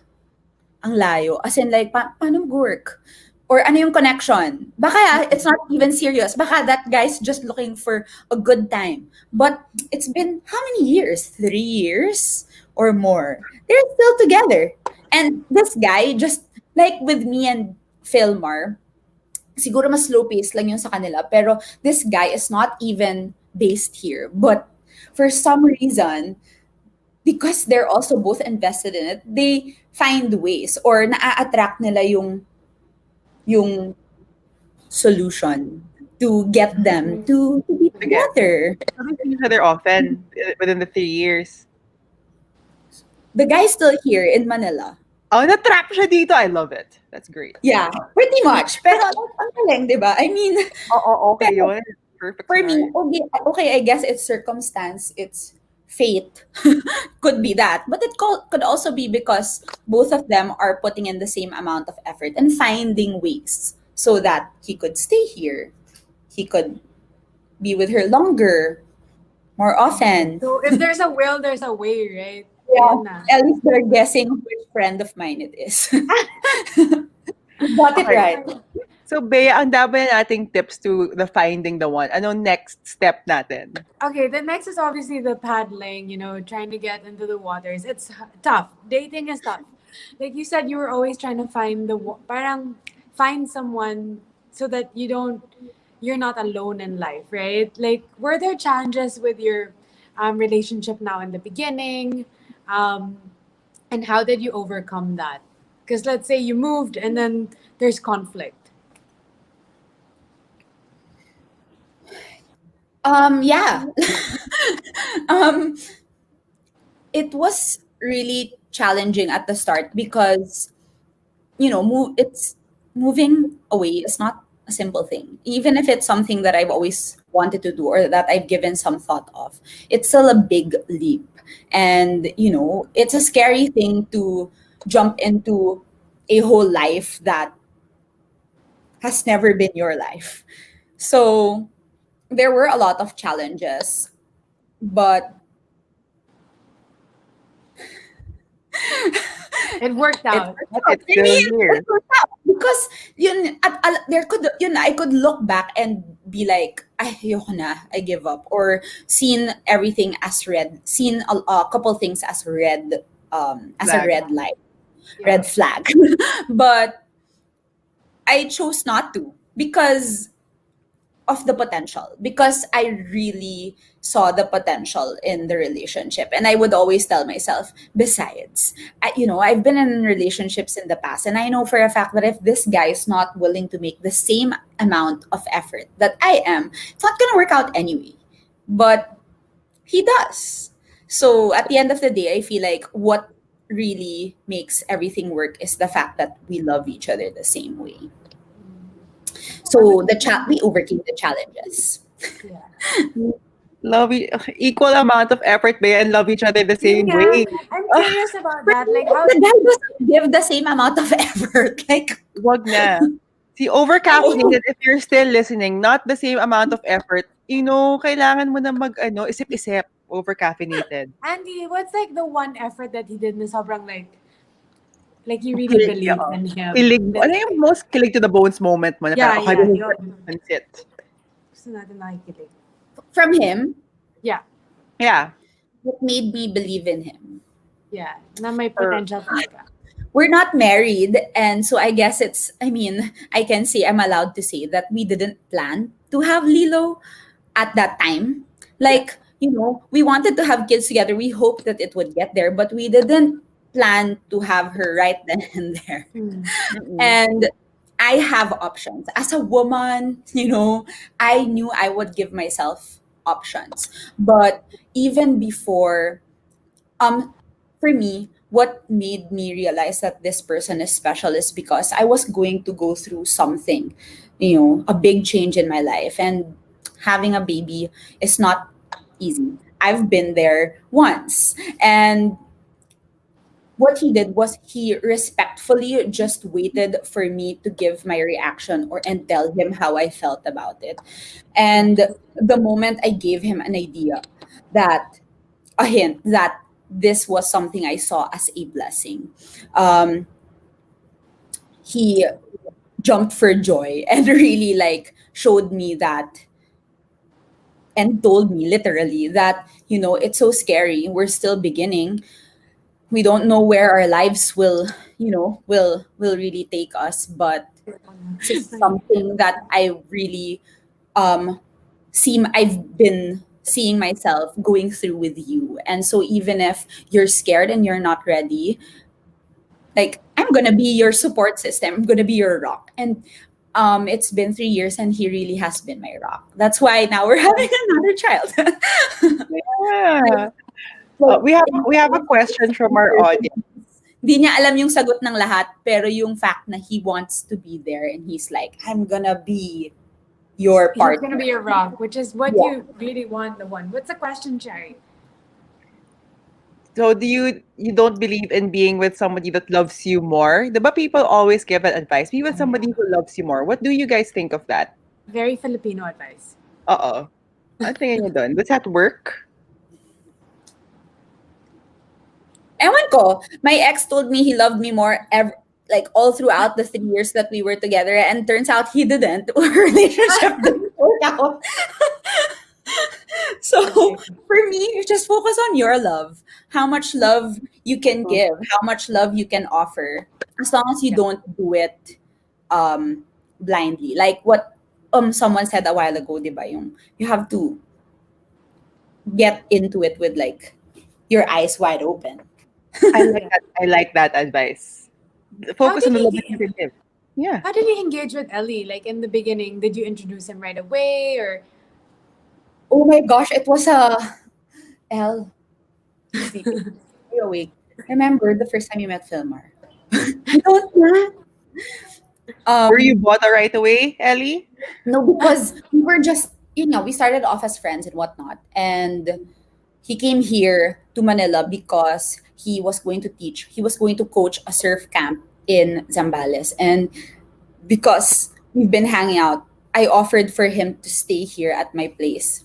ang layo. As in like, paano work? Or ano yung connection? Baka it's not even serious. Baka that guy's just looking for a good time. But it's been how many years? 3 years or more. They're still together. And this guy, just like with me and Philmar, siguro mas slow pace lang yung sa kanila. Pero this guy is not even based here. But for some reason, because they're also both invested in it, they find ways or naa-attract nila yung solution to get them to be Again, together. so they see each other often within the 3 years. The guy's still here in Manila. Oh, na-trap siya dito. I love it. That's great. Yeah, pretty much. Pero ang galing, di ba? I mean, Oh, okay pero yun. Perfect for me, scenario. okay, I guess it's circumstance, it's fate. Could be that. But it could also be because both of them are putting in the same amount of effort and finding ways so that he could stay here. He could be with her longer, more often. So if there's a will, there's a way, right? Yeah. Ayan na. At least they're guessing which friend of mine it is. Got it Okay. right. So, Bea, ang dami na nating tips to the finding the one. Ano next step natin? Okay, the next is obviously the paddling, trying to get into the waters. It's tough. Dating is tough. Like you said, you were always trying to find parang find someone so that you're not alone in life, right? Like, were there challenges with your relationship now in the beginning? And how did you overcome that? Because let's say you moved and then there's conflict. Yeah. um, it was really challenging at the start because, it's moving away is not a simple thing. Even if it's something that I've always wanted to do or that I've given some thought of, it's still a big leap. And, it's a scary thing to jump into a whole life that has never been your life. So there were a lot of challenges, but It worked out. It's still here. it worked out because I could look back and be like, ay, ayoko na, I give up, or seen everything as red, seen a couple things as red as a Flag. red light, Yeah. red flag. But I chose not to because of the potential, because I really saw the potential in the relationship. And I would always tell myself, besides, I've been in relationships in the past, and I know for a fact that if this guy is not willing to make the same amount of effort that I am, it's not going to work out anyway. But he does. So at the end of the day, I feel like what really makes everything work is the fact that we love each other the same way. So we overcame the challenges. Yeah. Love equal amount of effort ba and love each other the same Yeah. way. I'm Ah, curious about that. Like, how The did guy you? doesn't give the same amount of effort. Like, wag na. See, How did you? over-caffeinated, if you're still listening, not the same amount of effort. Kailangan mo na isip-isip, over-caffeinated. Andy, what's like the one effort that he did na sobrang like you really Kilig, believe oo. in him? Kilig, That, ano yung most kilig to the bones moment mo na yeah, parang, okay, yeah, this is yun. sunset. Gusto natin nakikilig. from him, Yeah, Yeah. what made me believe in him. yeah. Na may Or, potential talaga. We're not married, and so I guess I can say, I'm allowed to say that we didn't plan to have Lilo at that time. Like, we wanted to have kids together. We hoped that it would get there, but we didn't plan to have her right then and there. Mm. mm-mm. And I have options. As a woman, I knew I would give myself options. But even before, um, for me, what made me realize that this person is special is because I was going to go through something, a big change in my life. And having a baby is not easy. I've been there once. And what he did was he respectfully just waited for me to give my reaction or and tell him how I felt about it. And the moment I gave him an idea, that a hint that this was something I saw as a blessing, um, he jumped for joy and really like showed me that, and told me literally that, it's so scary. We're still beginning. We don't know where our lives will really take us, but this is something that I really um I've been seeing myself going through with you. And so even if you're scared and you're not ready, like, I'm gonna be your support system. I'm gonna be your rock. And it's been 3 years and he really has been my rock. That's why now we're having another child. Yeah. Like, We have a question from our audience. Di niya alam yung sagot ng lahat, pero yung fact na he wants to be there and he's like, I'm gonna be your He's gonna partner. be a rock, which is what Yeah. you really want. The one. What's the question, Cherry? So do you don't believe in being with somebody that loves you more? Diba people always give that advice? Be with somebody who loves you more. What do you guys think of that? Very Filipino advice. Oo. Ano tingin niyo doon? Does that work? Ewan ko, my ex told me he loved me more like all throughout the 3 years that we were together, and turns out he didn't. Our relationship didn't work out. So for me, you just focus on your love. How much love you can give, how much love you can offer. As long as you don't do it blindly. Like what someone said a while ago, diba? You have to get into it with like your eyes wide open. I like that advice. How Focus did on the he love that you can give. Yeah. How did he engage with Ellie? Like in the beginning, did you introduce him right away, or Oh my gosh, it was a L. You're sleeping. You're awake. Remember the first time you met Filmar? You don't know? Were you Um, bought right away, Ellie? no, because we were just, we started off as friends and whatnot. And he came here to Manila because he was going to coach a surf camp in Zambales. And because we've been hanging out, I offered for him to stay here at my place.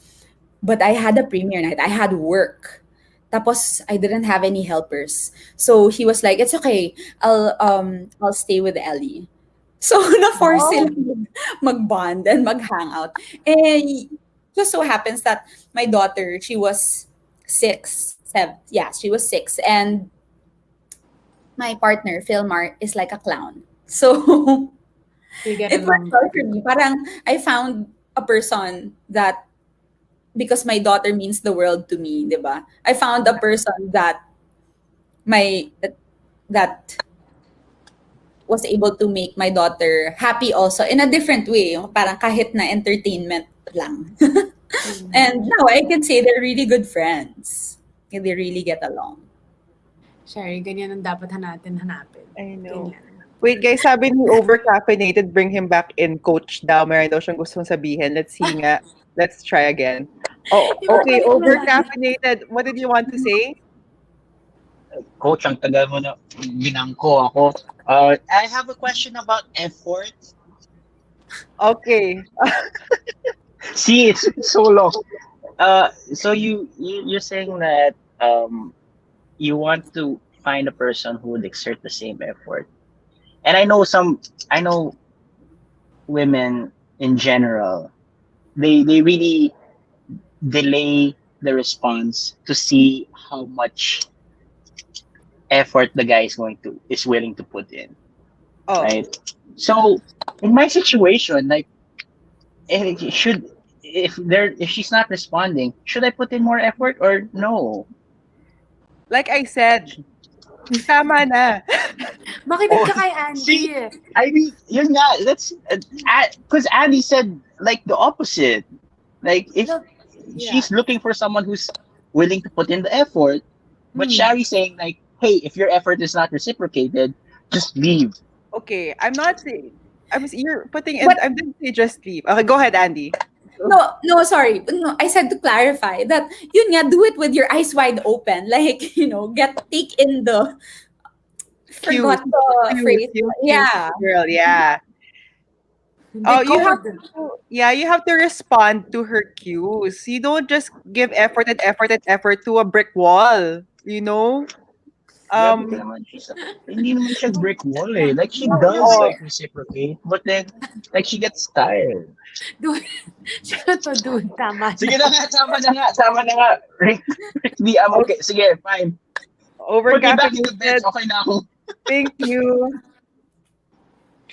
But I had a premiere night. I had work. Tapos I didn't have any helpers. So he was like, "It's okay. I'll stay with Ellie." So na-force sila mag-bond and mag-hangout. And just so happens that my daughter, she was 6, 7. Yeah, she was 6. And my partner, Philmar, is like a clown. So You get it worked along. well for me. Parang I found a person that, because my daughter means the world to me, di ba? I found a person that my that was able to make my daughter happy also in a different way. Yung parang kahit na entertainment lang. And now I can say they're really good friends. They really get along. Sherry, ganyan ang dapat hanapin. I know. Ganyan. Wait, guys, sabi ni over-caffeinated, bring him back in, coach daw. Meron daw siyang gustong sabihin. Let's see nga. Let's try again. Oh, okay, Ibabalik na lang. over-caffeinated. What did you want to say? Coach, ang tagal mo na binangko ako. I have a question about effort. Okay. See, it's so long. So you're saying that you want to find a person who would exert the same effort. And I know women in general, they really delay the response to see how much effort the guy is willing to put in, Oh, right? So in my situation, like, should if she's not responding, should I put in more effort or no? like I said, tama na. Makinig ka Oh, kay Andy. see, I mean, yun nga, that's because Andy said like the opposite. Like if Look, yeah. she's looking for someone who's willing to put in the effort, but Shari's saying like, hey, if your effort is not reciprocated, just leave. Okay, I'm not saying. You're putting in. But- I'm going to say just leave. Okay, go ahead, Andy. No, sorry. No, I said to clarify that yun nga, do it with your eyes wide open. Like, take in the forgot the phrase. Yeah. girl. Yeah. Hindi Oh, you have code. you have to respond to her cues. You don't just give effort and effort and effort to a brick wall. You know. Grabe ka naman, hindi naman siya brick wall eh. Like she does Oh. like reciprocate, but then like she gets tired. Dude, sino to, dude? Tama na. Sige na nga, tama na nga. Rick, di, I'm okay. Sige, fine. Put me back in the bed, Overcaffeinated. okay na ako. Thank you.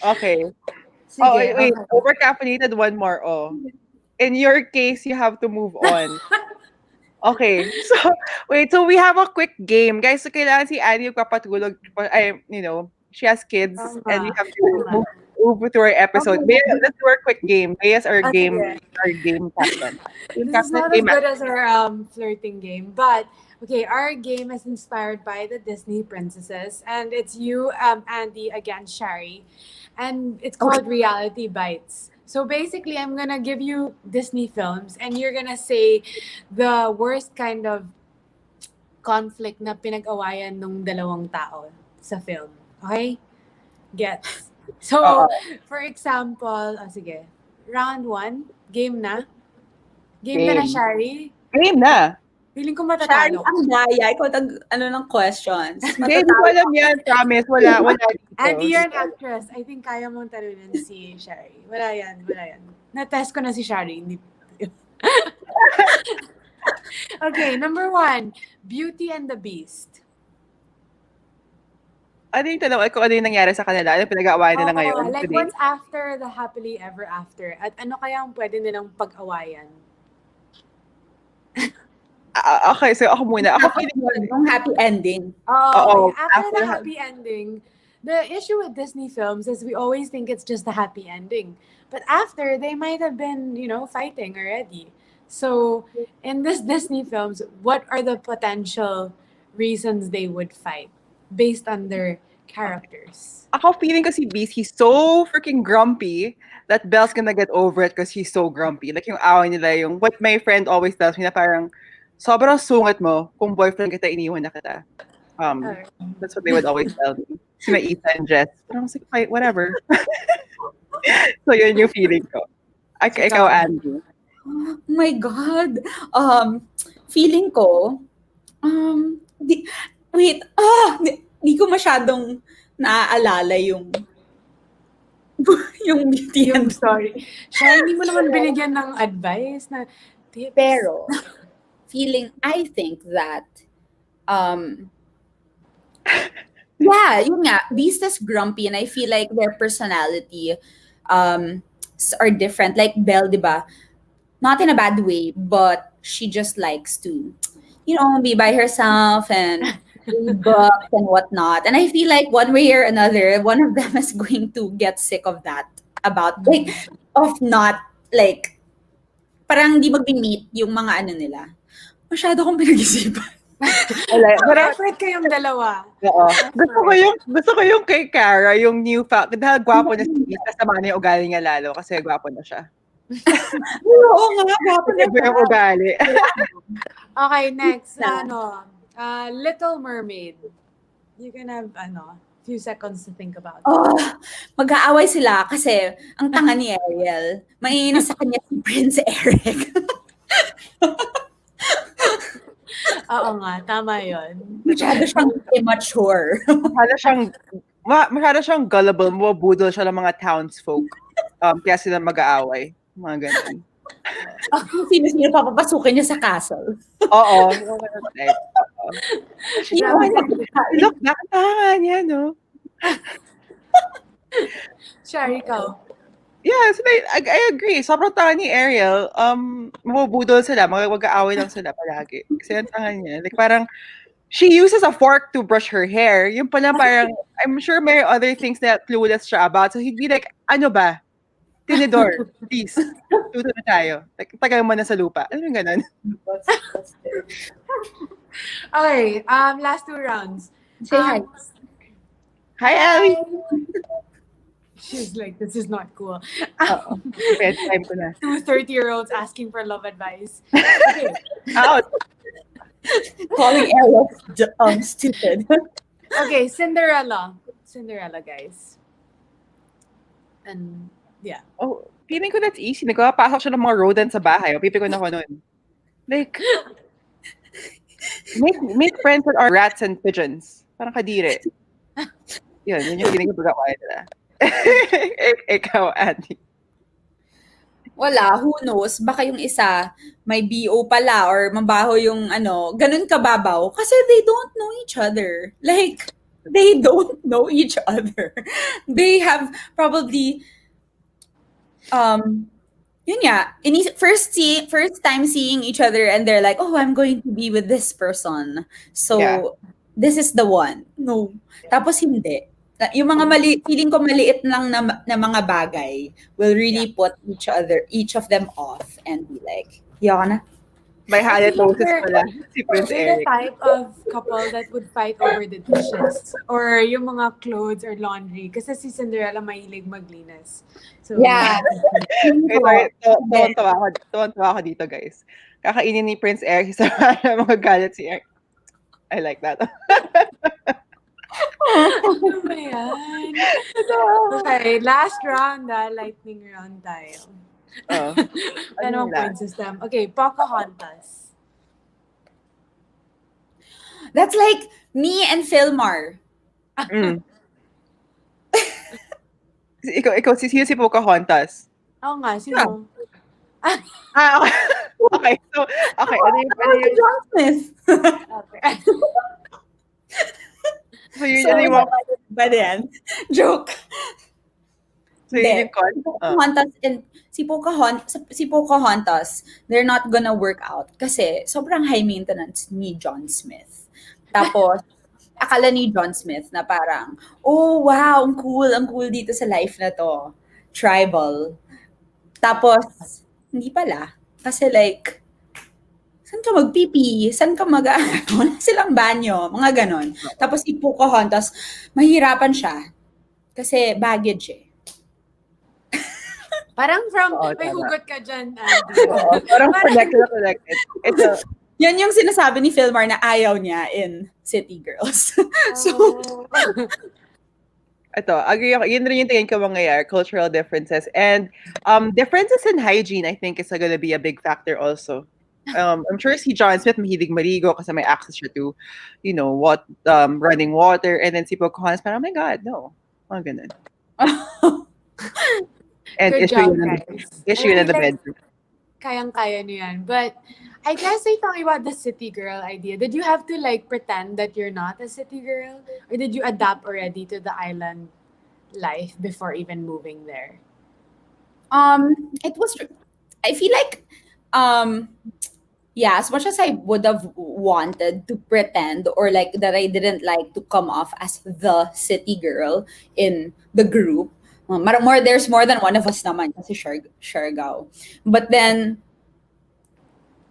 Okay. Sige, Oh, wait. okay. Overcaffeinated, one more. Oh. In your case, you have to move on. Okay. So, wait. So, we have a quick game. Guys, so kailangan si Annie yung papatulog. She has kids and we have to move to our episode. Okay. Bea, let's do our quick game. Bea's our Okay. game captain. Game This is captain, not as game good as our flirting game, but okay, our game is inspired by the Disney princesses, and it's you, Andy, against Shari, and it's called Reality Bites. So basically, I'm gonna give you Disney films, and you're gonna say the worst kind of conflict na pinag-awayan nung dalawang tao sa film. Okay? Gets? So, Oo. for example, sige, round 1, game na. Game na Game. Shari. Game na. Feeling ko Shari, matatalo. ang daya. Ikaw ng questions. Hindi ko alam yan. Promise. Wala dito. Andy, you're an actress. I think kaya mong talunan si Shari. Wala yan. Na-test ko na si Shari. Hindi. Okay, number 1, Beauty and the Beast. Ano yung tanong? Kung ano yung nangyari sa kanila? Ano pinag-aawayan nila ngayon? Like Today? what's after the happily ever after? At ano kaya ang pwede nilang pag-awayan? Okay, so ako muna. Ako feeling ko, Yung happy ending. Oo, After the after- happy ending, the issue with Disney films is we always think it's just a happy ending. But after, they might have been, fighting already. So, in this Disney films, what are the potential reasons they would fight based on their characters? ako feeling ko si Beast, he's so freaking grumpy that Belle's gonna get over it because he's so grumpy. Like yung away nila, yung what my friend always tells me na parang, sobrang sungit mo kung boyfriend kita, iniwan na kita. That's what they would always tell me. Sina Ethan and Jess. Pero I was like, "Fine, whatever." So yun yung feeling ko. Ikaw, Andy. Oh my God. Feeling ko, di ko masyadong naaalala yung beauty I'm and sorry. Siya, hindi mo naman binigyan ng advice na tips. Pero, I think that Yeah, yun nga. Beast is grumpy and I feel like their personality are different. Like Belle, di ba? Not in a bad way, but she just likes to, be by herself and read books and whatnot. And I feel like one way or another, one of them is going to get sick of that. About, like, of not, like, parang di mag-meet yung mga ano nila. Masyado akong pinag-isipan. Pero, Effort kayong dalawa. oo. Gusto ko yung kay Cara, yung new fact. Dahil gwapo na si Beast, kasama na yung ugali niya lalo kasi gwapo na siya. Oo nga, gwapo na Iba yung ugali. Okay, next. Na. Little Mermaid. You can have, few seconds to think about it. Oh, mag-aaway sila kasi ang tanga ni Ariel. Mainis sa kanya si Prince Eric. Oo nga, tama yun. Masyado siyang immature. Masyado siyang gullible. Mabudol siya ng mga townsfolk. Kaya sila mag-aaway. Mga ganun. Sino-sino papapasukin niya sa castle. Oo. Look, Nakatangan yan, no? Shari, ikaw. Yes, I agree. Sobrang tanga ni Ariel. Mabubudol sila. Mag-aaway lang sila palagi. Kasi ang tanga niya. Like, parang, she uses a fork to brush her hair. Yung pala parang, I'm sure may other things that clueless siya about. So he'd be like, ano ba? Tinidor, please. Tuto na tayo. Like, tagal mo na sa lupa. Ano yung ganun? Okay, last 2 rounds. Say hi. Hi, Ellie. She's like, this is not cool. Bedtime ko na. 2 30-year-olds asking for love advice. Okay. Out. Calling Ariel stupid. Okay, Cinderella. Cinderella, guys. And, yeah. Oh, feeling ko that's easy. Nagpapasok siya ng mga rodents sa bahay. Pipikon ako nun. Like, make friends with our rats and pigeons. Parang kadire. Yun yung feeling ko pagkakuha nila. Ikaw, Andi. Wala, who knows? Baka yung isa may BO pala or mabaho yung ganun kababaw. Kasi they don't know each other. Like, they don't know each other. They have probably yun nga, first time seeing each other and they're like, oh, I'm going to be with this person. So, Yeah. this is the one. No. Tapos hindi. Yung mga feeling ko maliit lang na mga bagay will really put each of them off and be like, yun. May halitosis pala si Prince You're the Eric. type of couple that would fight over the dishes or yung mga clothes or laundry. Kasi si Cinderella mahilig maglinis. So, Yeah. Okay, sorry. Tuwan-tuwa ako dito, guys. Kakainin ni Prince Eric sa mga galit si Eric. I like that. Ano ba yan? Okay, last round, lightning round tayo. Oh. Ano ang point system? Okay, Pocahontas. That's like me and Philmar. Mm. Ikaw, sino si Pocahontas? Oo nga, sino? Okay. Okay, so, okay. Ano yung, John Smith. Okay. so yun yung mga, Ba yan? Joke. so yun yung con? Pocahontas and si Pocahontas, they're not gonna work out kasi sobrang high maintenance ni John Smith. Tapos, akala ni John Smith na parang, oh wow, ang cool dito sa life na to. Tribal. Tapos, hindi pala. Kasi like, saan ka mag-pipi? Saan ka wala silang banyo. Mga ganon. Tapos si Pocahontas, mahirapan siya. Kasi baggage eh. Parang Oo, may tama. hugot ka dyan, Andy. Oo, parang connected. Ito, Yan yung sinasabi ni Philmar na ayaw niya in City Girls. ito, agree ako. Yun rin yung tingin ko mangyayari, cultural differences. And differences in hygiene, I think, is gonna be a big factor also. I'm sure si John Smith mahilig marigo kasi may access siya to, running water. And then si Pocahontas, parang, oh my God, no. Mga ganun. And Good issue job, yun guys. issue yun in the I feel like bedroom. Kayang-kaya niyo yan. But I guess they talking about the city girl idea. Did you have to like pretend that you're not a city girl, or did you adapt already to the island life before even moving there? It was. I feel like, um, yeah, as much as I would have wanted to pretend or like that I didn't like to come off as the city girl in the group. There's more than one of us naman kasi Siargao. But then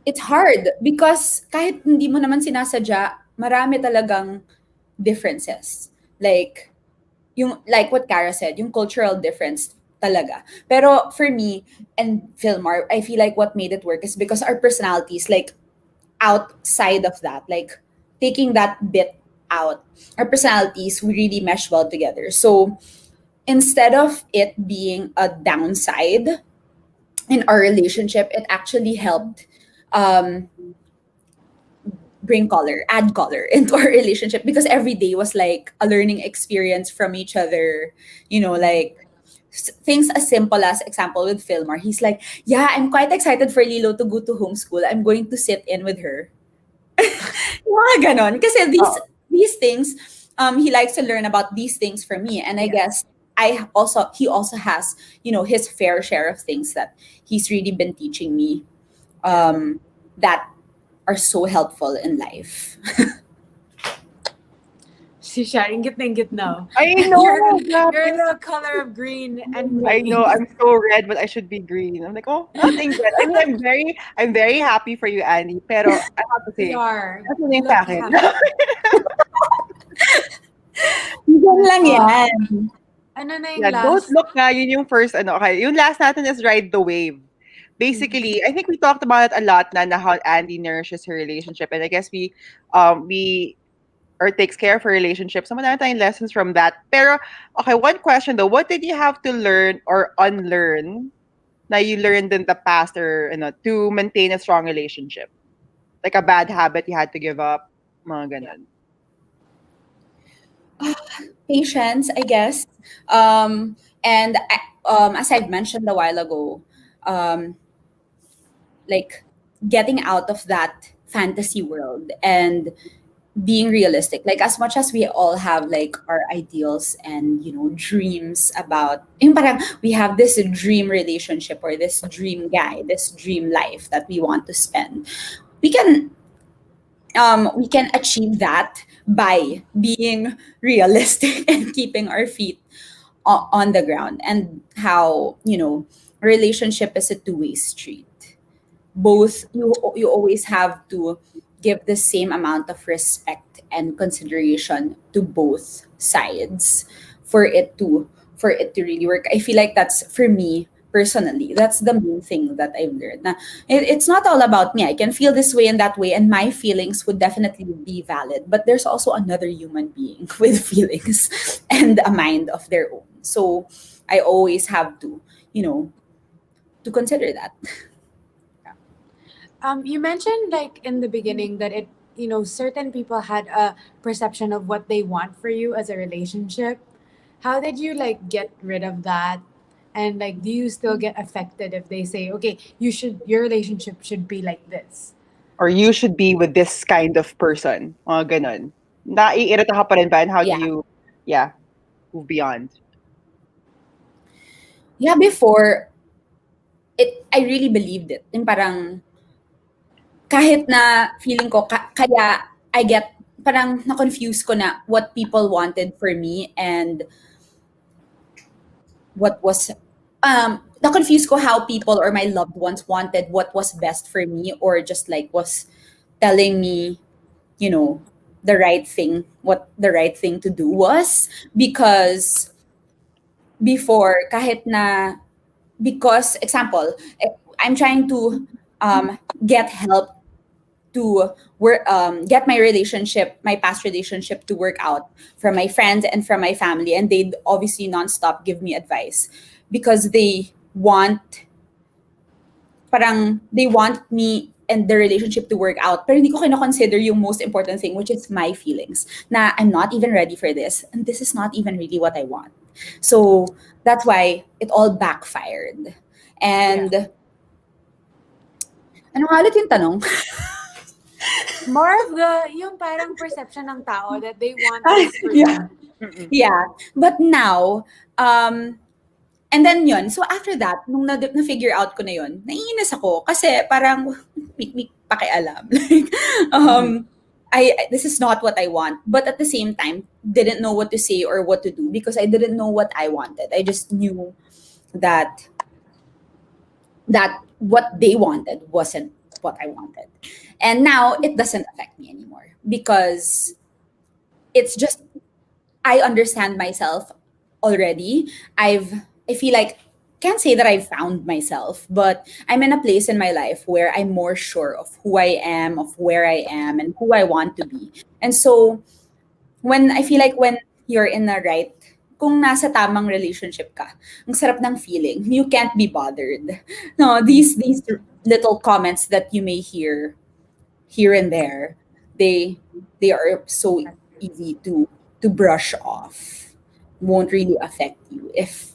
it's hard because kahit hindi mo naman sinasadya, marami talagang differences. Like what Kara said, yung cultural difference talaga. Pero for me and Philmar, I feel like what made it work is because our personalities, like outside of that, like taking that bit out, our personalities, we really mesh well together. So instead of it being a downside in our relationship, it actually helped um, add color into our relationship because every day was like a learning experience from each other. Like things as simple as example with Filmar. He's like, yeah, I'm quite excited for Lilo to go to homeschool. I'm going to sit in with her. Mga ganon. Kasi Oh, these things, he likes to learn about these things from me. And I Yeah. guess he also has, his fair share of things that he's really been teaching me Yeah. that are so helpful in life. Si Shar, ingit now. I You're know, you're grabe. the color of green and I know gray. I'm so red, but I should be green. I'm like, oh, nothing good. I mean, I'm very happy for you, Annie. Pero I have to We say, are. that's You yung look sa akin. happy. Yan lang Oh, yan. ano na yung Yeah, don't last? look nga, yun yung first, okay. Yung last natin is ride the wave. Mhm. Basically, I think we talked about it a lot na how Andy nourishes her relationship. And I guess we or takes care of her relationship. So, marami tayong lessons from that. Pero, okay, one question though. What did you have to learn or unlearn na you learned in the past or, to maintain a strong relationship? Like a bad habit you had to give up? Mga Yeah. ganun. Patience, I guess. And as I've mentioned a while ago, um, like getting out of that fantasy world and being realistic, like as much as we all have like our ideals and dreams about yung parang we have this dream relationship or this dream guy, this dream life that we want to spend, we can we can achieve that by being realistic and keeping our feet on the ground, and how relationship is a two-way street. Both, you always have to give the same amount of respect and consideration to both sides for it to really work. I feel like that's, for me personally, that's the main thing that I've learned. Na, it's not all about me. I can feel this way and that way, and my feelings would definitely be valid, but there's also another human being with feelings and a mind of their own. So I always have to, you know to consider that. You mentioned like in the beginning that certain people had a perception of what they want for you as a relationship. How did you like get rid of that? And like, do you still get affected if they say, okay, your relationship should be like this? Or you should be with this kind of person. Mga ganun. Naiirita ka pa rin ba? And how do Yeah. you, yeah, move beyond? Yeah, before, I really believed it. Yung parang, kahit na feeling ko, kaya I get, parang na-confuse ko na what people wanted for me and what was, na-confuse ko how people or my loved ones wanted what was best for me, or just like was telling me, you know, what the right thing to do was. Because before, because example, I'm trying to get help to get my past relationship to work out from my friends and from my family, and they'd obviously nonstop give me advice because they want me and the relationship to work out, pero hindi ko kino-consider yung most important thing, which is my feelings, na I'm not even ready for this and this is not even really what I want. So that's why it all backfired. Yeah. And Ano nga ulit yung tanong? More of yung parang perception ng tao that they want Ah, this for yeah. them. Mm-mm. Yeah. But now, and then yun, so after that, nung na-figure out ko na yun, naiinis ako kasi parang, may pakialam. Like, this is not what I want. But at the same time, didn't know what to say or what to do because I didn't know what I wanted. I just knew that what they wanted wasn't what I wanted. And now it doesn't affect me anymore because it's just I understand myself already. I feel like can't say that I've found myself, but I'm in a place in my life where I'm more sure of who I am, of where I am, and who I want to be. And so when I feel like when you're in the right, kung nasa tamang relationship ka, ang sarap ng feeling. You can't be bothered. No, these little comments that you may hear here and there, they are so easy to brush off. Won't really affect you if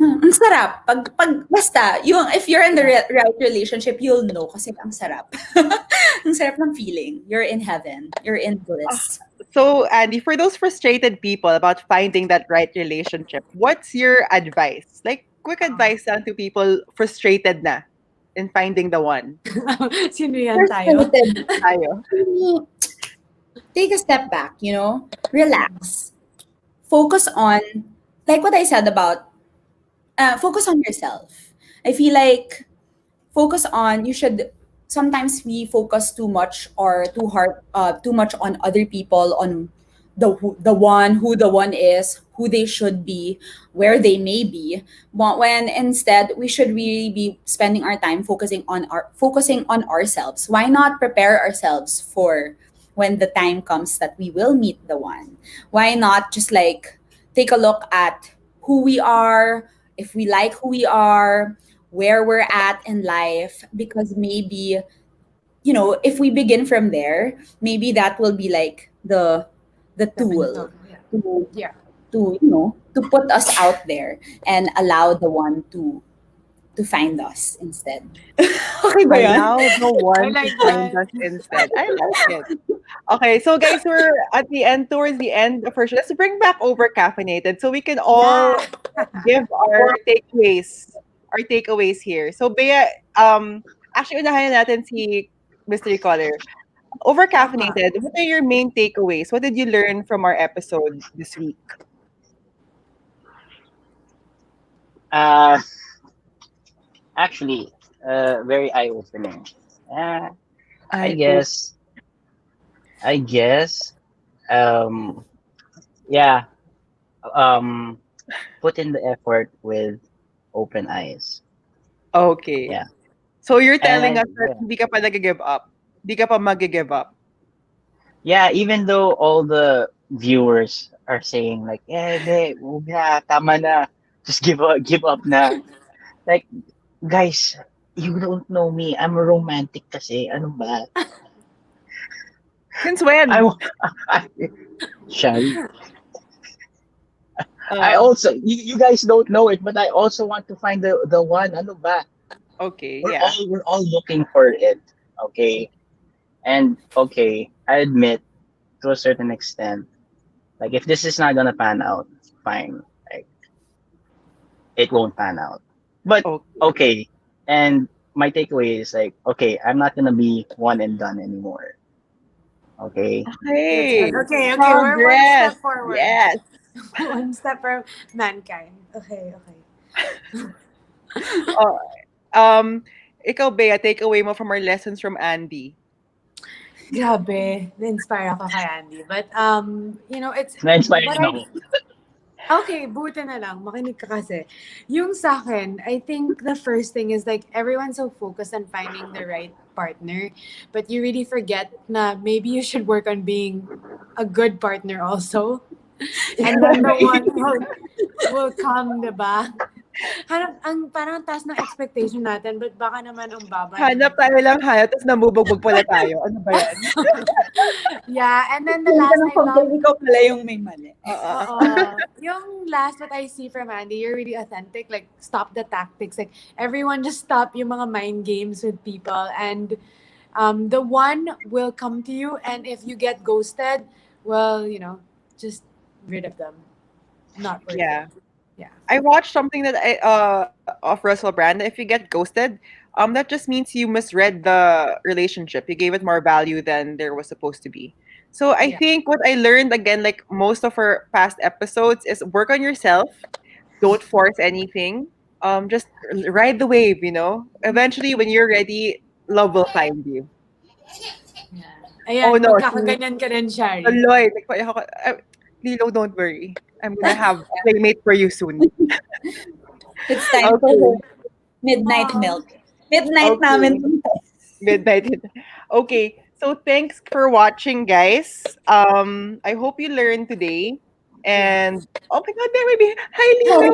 ang sarap. Pag basta, yung, if you're in the right relationship, you'll know kasi ang sarap. Ang sarap ng feeling. You're in heaven. You're in bliss. So, Andy, for those frustrated people about finding that right relationship, what's your advice? Like, quick advice lang to people frustrated na in finding the one. Sino yan tayo? Frustrated. Tayo. Take a step back, relax. Focus on, like what I said about, focus on yourself. I feel like sometimes we focus too much or too much on other people, on the one is, who they should be, where they may be, when instead we should really be spending our time focusing on ourselves. Why not prepare ourselves for when the time comes that we will meet the one? Why not just like take a look at who we are, if we like who we are, where we're at in life, because maybe, if we begin from there, maybe that will be like the tool to Yeah. to put us out there and allow the one to find us instead. Okay ba yan? Allow the one I like to find that. us instead. I like it. Okay, so guys, we're at the end, towards the end of our show. Let's bring back Over-caffeinated so we can all give our takeaways here. So, Bea, actually, unahin natin si Mystery Caller. Over-caffeinated, what are your main takeaways? What did you learn from our episode this week? Uh, Actually, very eye-opening. Uh, I guess, I guess, um, yeah, put in the effort with open eyes. Okay. Yeah. So, you're And telling us that hindi ka pa nag-give up. Hindi ka pa mag-give up. yeah, even though all the viewers are saying like, eh, de, huwag na, tama na, just give up na. Like, guys, you don't know me. I'm a romantic kasi. Ano ba? Since when? I Shari. I Uh, also, you guys don't know it, but I also want to find the one. Ano ba? okay, We're yeah. all looking for it. Okay. And okay, I admit to a certain extent, like if this is not gonna pan out, fine. Like it won't pan out. But Okay. okay. And my takeaway is like, okay, I'm not gonna be one and done anymore. Okay. Okay. Okay, we're one Progress. step forward. Yes. One step from mankind. Okay. Oh, ikaw, Bea, takeaway mo from our lessons from Andy. Grabe, na-inspire ako kay Andy. But, it's... Na-inspire what din I- ako. Okay, buti na lang. Makinig ka kasi. Yung sa akin, I think the first thing is like everyone's so focused on finding the right partner, but you really forget na maybe you should work on being a good partner also. And then the one will come, diba? Parang taas ng expectation natin, but baka naman ang baba. Hanap tayo lang hanap, tapos nabubugbog pala tayo. Ano ba yan? Yeah, and then the Kung last ganun I compare, love, ikaw pala yung may mali. Oo. yung last what I see from Andy, you're really authentic. Like, stop the tactics. Like, everyone just stop yung mga mind games with people. And the one will come to you. And if you get ghosted, well, just rid of them. Not worth Yeah. it. Yeah. I watched something that of Russell Brand. If you get ghosted, that just means you misread the relationship. You gave it more value than there was supposed to be. So I Yeah. think what I learned again, like most of our past episodes, is work on yourself. Don't force anything. Just ride the wave. Eventually, when you're ready, love will find you. Ayan, Oh no, magkakaganyan ka rin, Shari. Lloyd, Lilo, don't worry. I'm gonna have a playmate for you soon. It's time Okay. to midnight Aw. milk. Midnight Okay. namin. Midnight. Okay. So thanks for watching, guys. I hope you learned today. And oh my God, there may be. Hi, Lilo.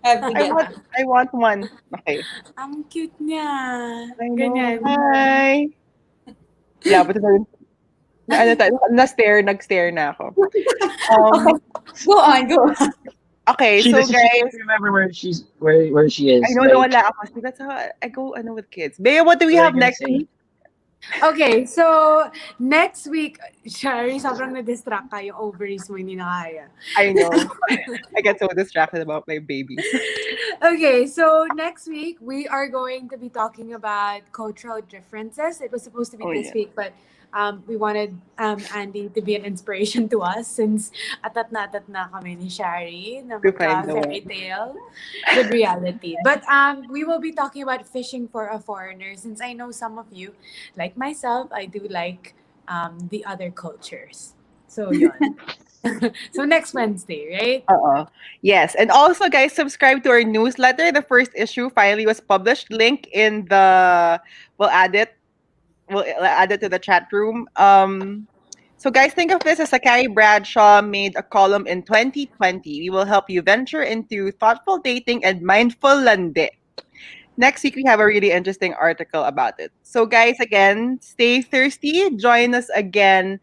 Have to I get want one. Okay. Ang cute niya. I know. Ganyan. Hi. Yeah, but nag-stare na ako. Okay. Go on. Okay, She so doesn't guys, remember where she is. I know na wala ako. See, that's how I go with kids. Bea, what do we What are have you gonna next say? week? Okay, so next week, Shari, sobrang na-distract ka. Yung ovaries mo, hindi na kaya. I know. I get so distracted about my babies. Okay, so next week, we are going to be talking about cultural differences. It was supposed to be Oh, this yeah. week, but we wanted Andy to be an inspiration to us since atat na kami ni Shari na To find the fairy tale with reality. But we will be talking about fishing for a foreigner since I know some of you, like myself, I do like the other cultures. So yun. So next Wednesday, right? Yes, and also, guys, subscribe to our newsletter. The first issue finally was published. Link in the. We'll add it. We'll add it to the chat room. So, guys, think of this as a Carrie Bradshaw made a column in 2020. We will help you venture into thoughtful dating and mindful lande. Next week, we have a really interesting article about it. So, guys, again, stay thirsty. Join us again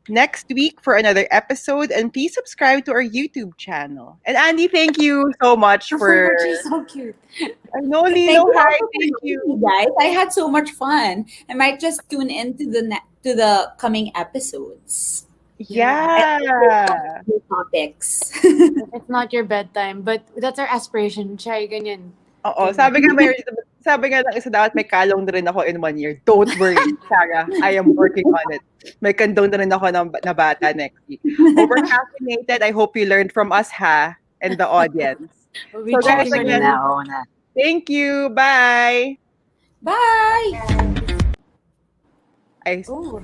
next week for another episode. And please subscribe to our YouTube channel. And Andy, thank you so much for. She's so cute. I know, Thank Lilo. you Hi, also for thank joining you. me, guys. I had so much fun. I might just tune in to the coming episodes. Yeah. New topics. It's not your bedtime, but that's our aspiration. Shari, ganyan. Oo, sabi nga lang isa dapat may kalong na rin ako in 1 year. Don't worry, Sarah. I am working on it. May kandong na rin ako na bata next week. Over-caffeinated, I hope you learned from us, ha? And the audience. We'll be So, guys, checking again, on Oo na. thank you. Bye. Bye. Oh.